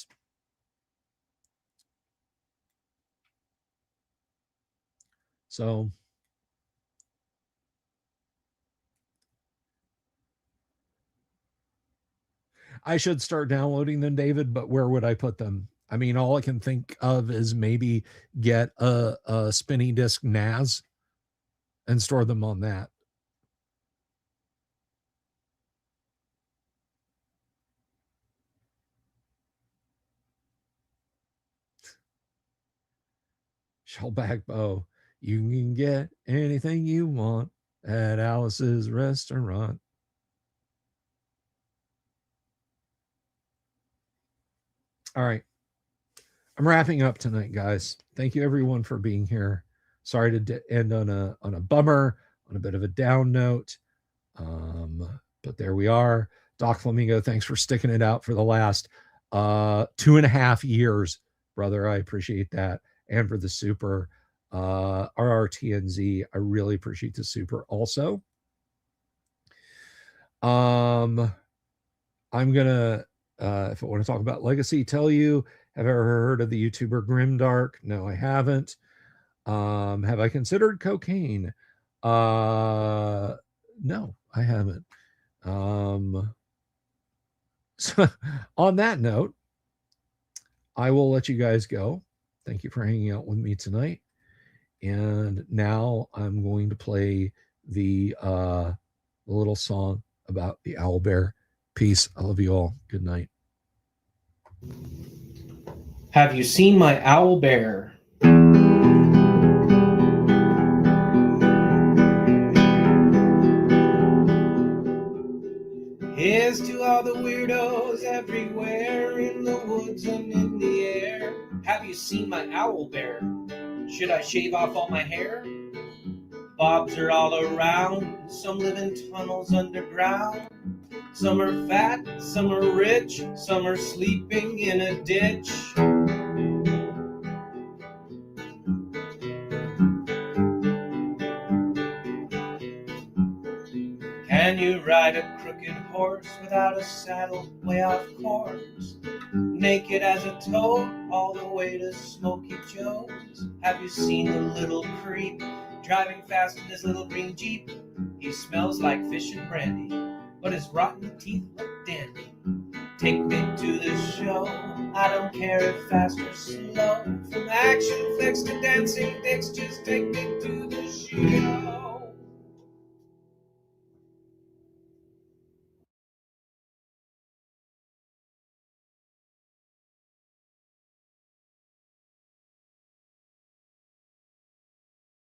So I should start downloading them, David, but where would I put them? I mean, all I can think of is maybe get a spinning disk NAS and store them on that. Shellback Bow. You can get anything you want at Alice's restaurant. All right. I'm wrapping up tonight, guys. Thank you everyone for being here. Sorry to end on a bummer, on a bit of a down note. But there we are. Doc Flamingo, thanks for sticking it out for the last 2.5 years, brother. I appreciate that. And for the super RRTNZ, I really appreciate the super also. I'm gonna if I want to talk about legacy, tell you, have I ever heard of the YouTuber Grimdark? No, I haven't. Have I considered cocaine? No, I haven't. So on that note, I will let you guys go. Thank you for hanging out with me tonight. And now I'm going to play the little song about the owl bear. Peace. I love you all. Good night. Have you seen my owl bear? Here's to all the weirdos everywhere in the woods and in the air. Have you seen my owl bear? Should I shave off all my hair? Bobs are all around. Some live in tunnels underground. Some are fat, some are rich, some are sleeping in a ditch. Can you ride a crooked horse without a saddle, way off course? Naked as a toad, all the way to Smoky Joe's. Have you seen the little creep driving fast in his little green Jeep? He smells like fish and brandy, but his rotten teeth look dandy. Take me to the show, I don't care if fast or slow. From action flicks to dancing dicks, just take me to the show.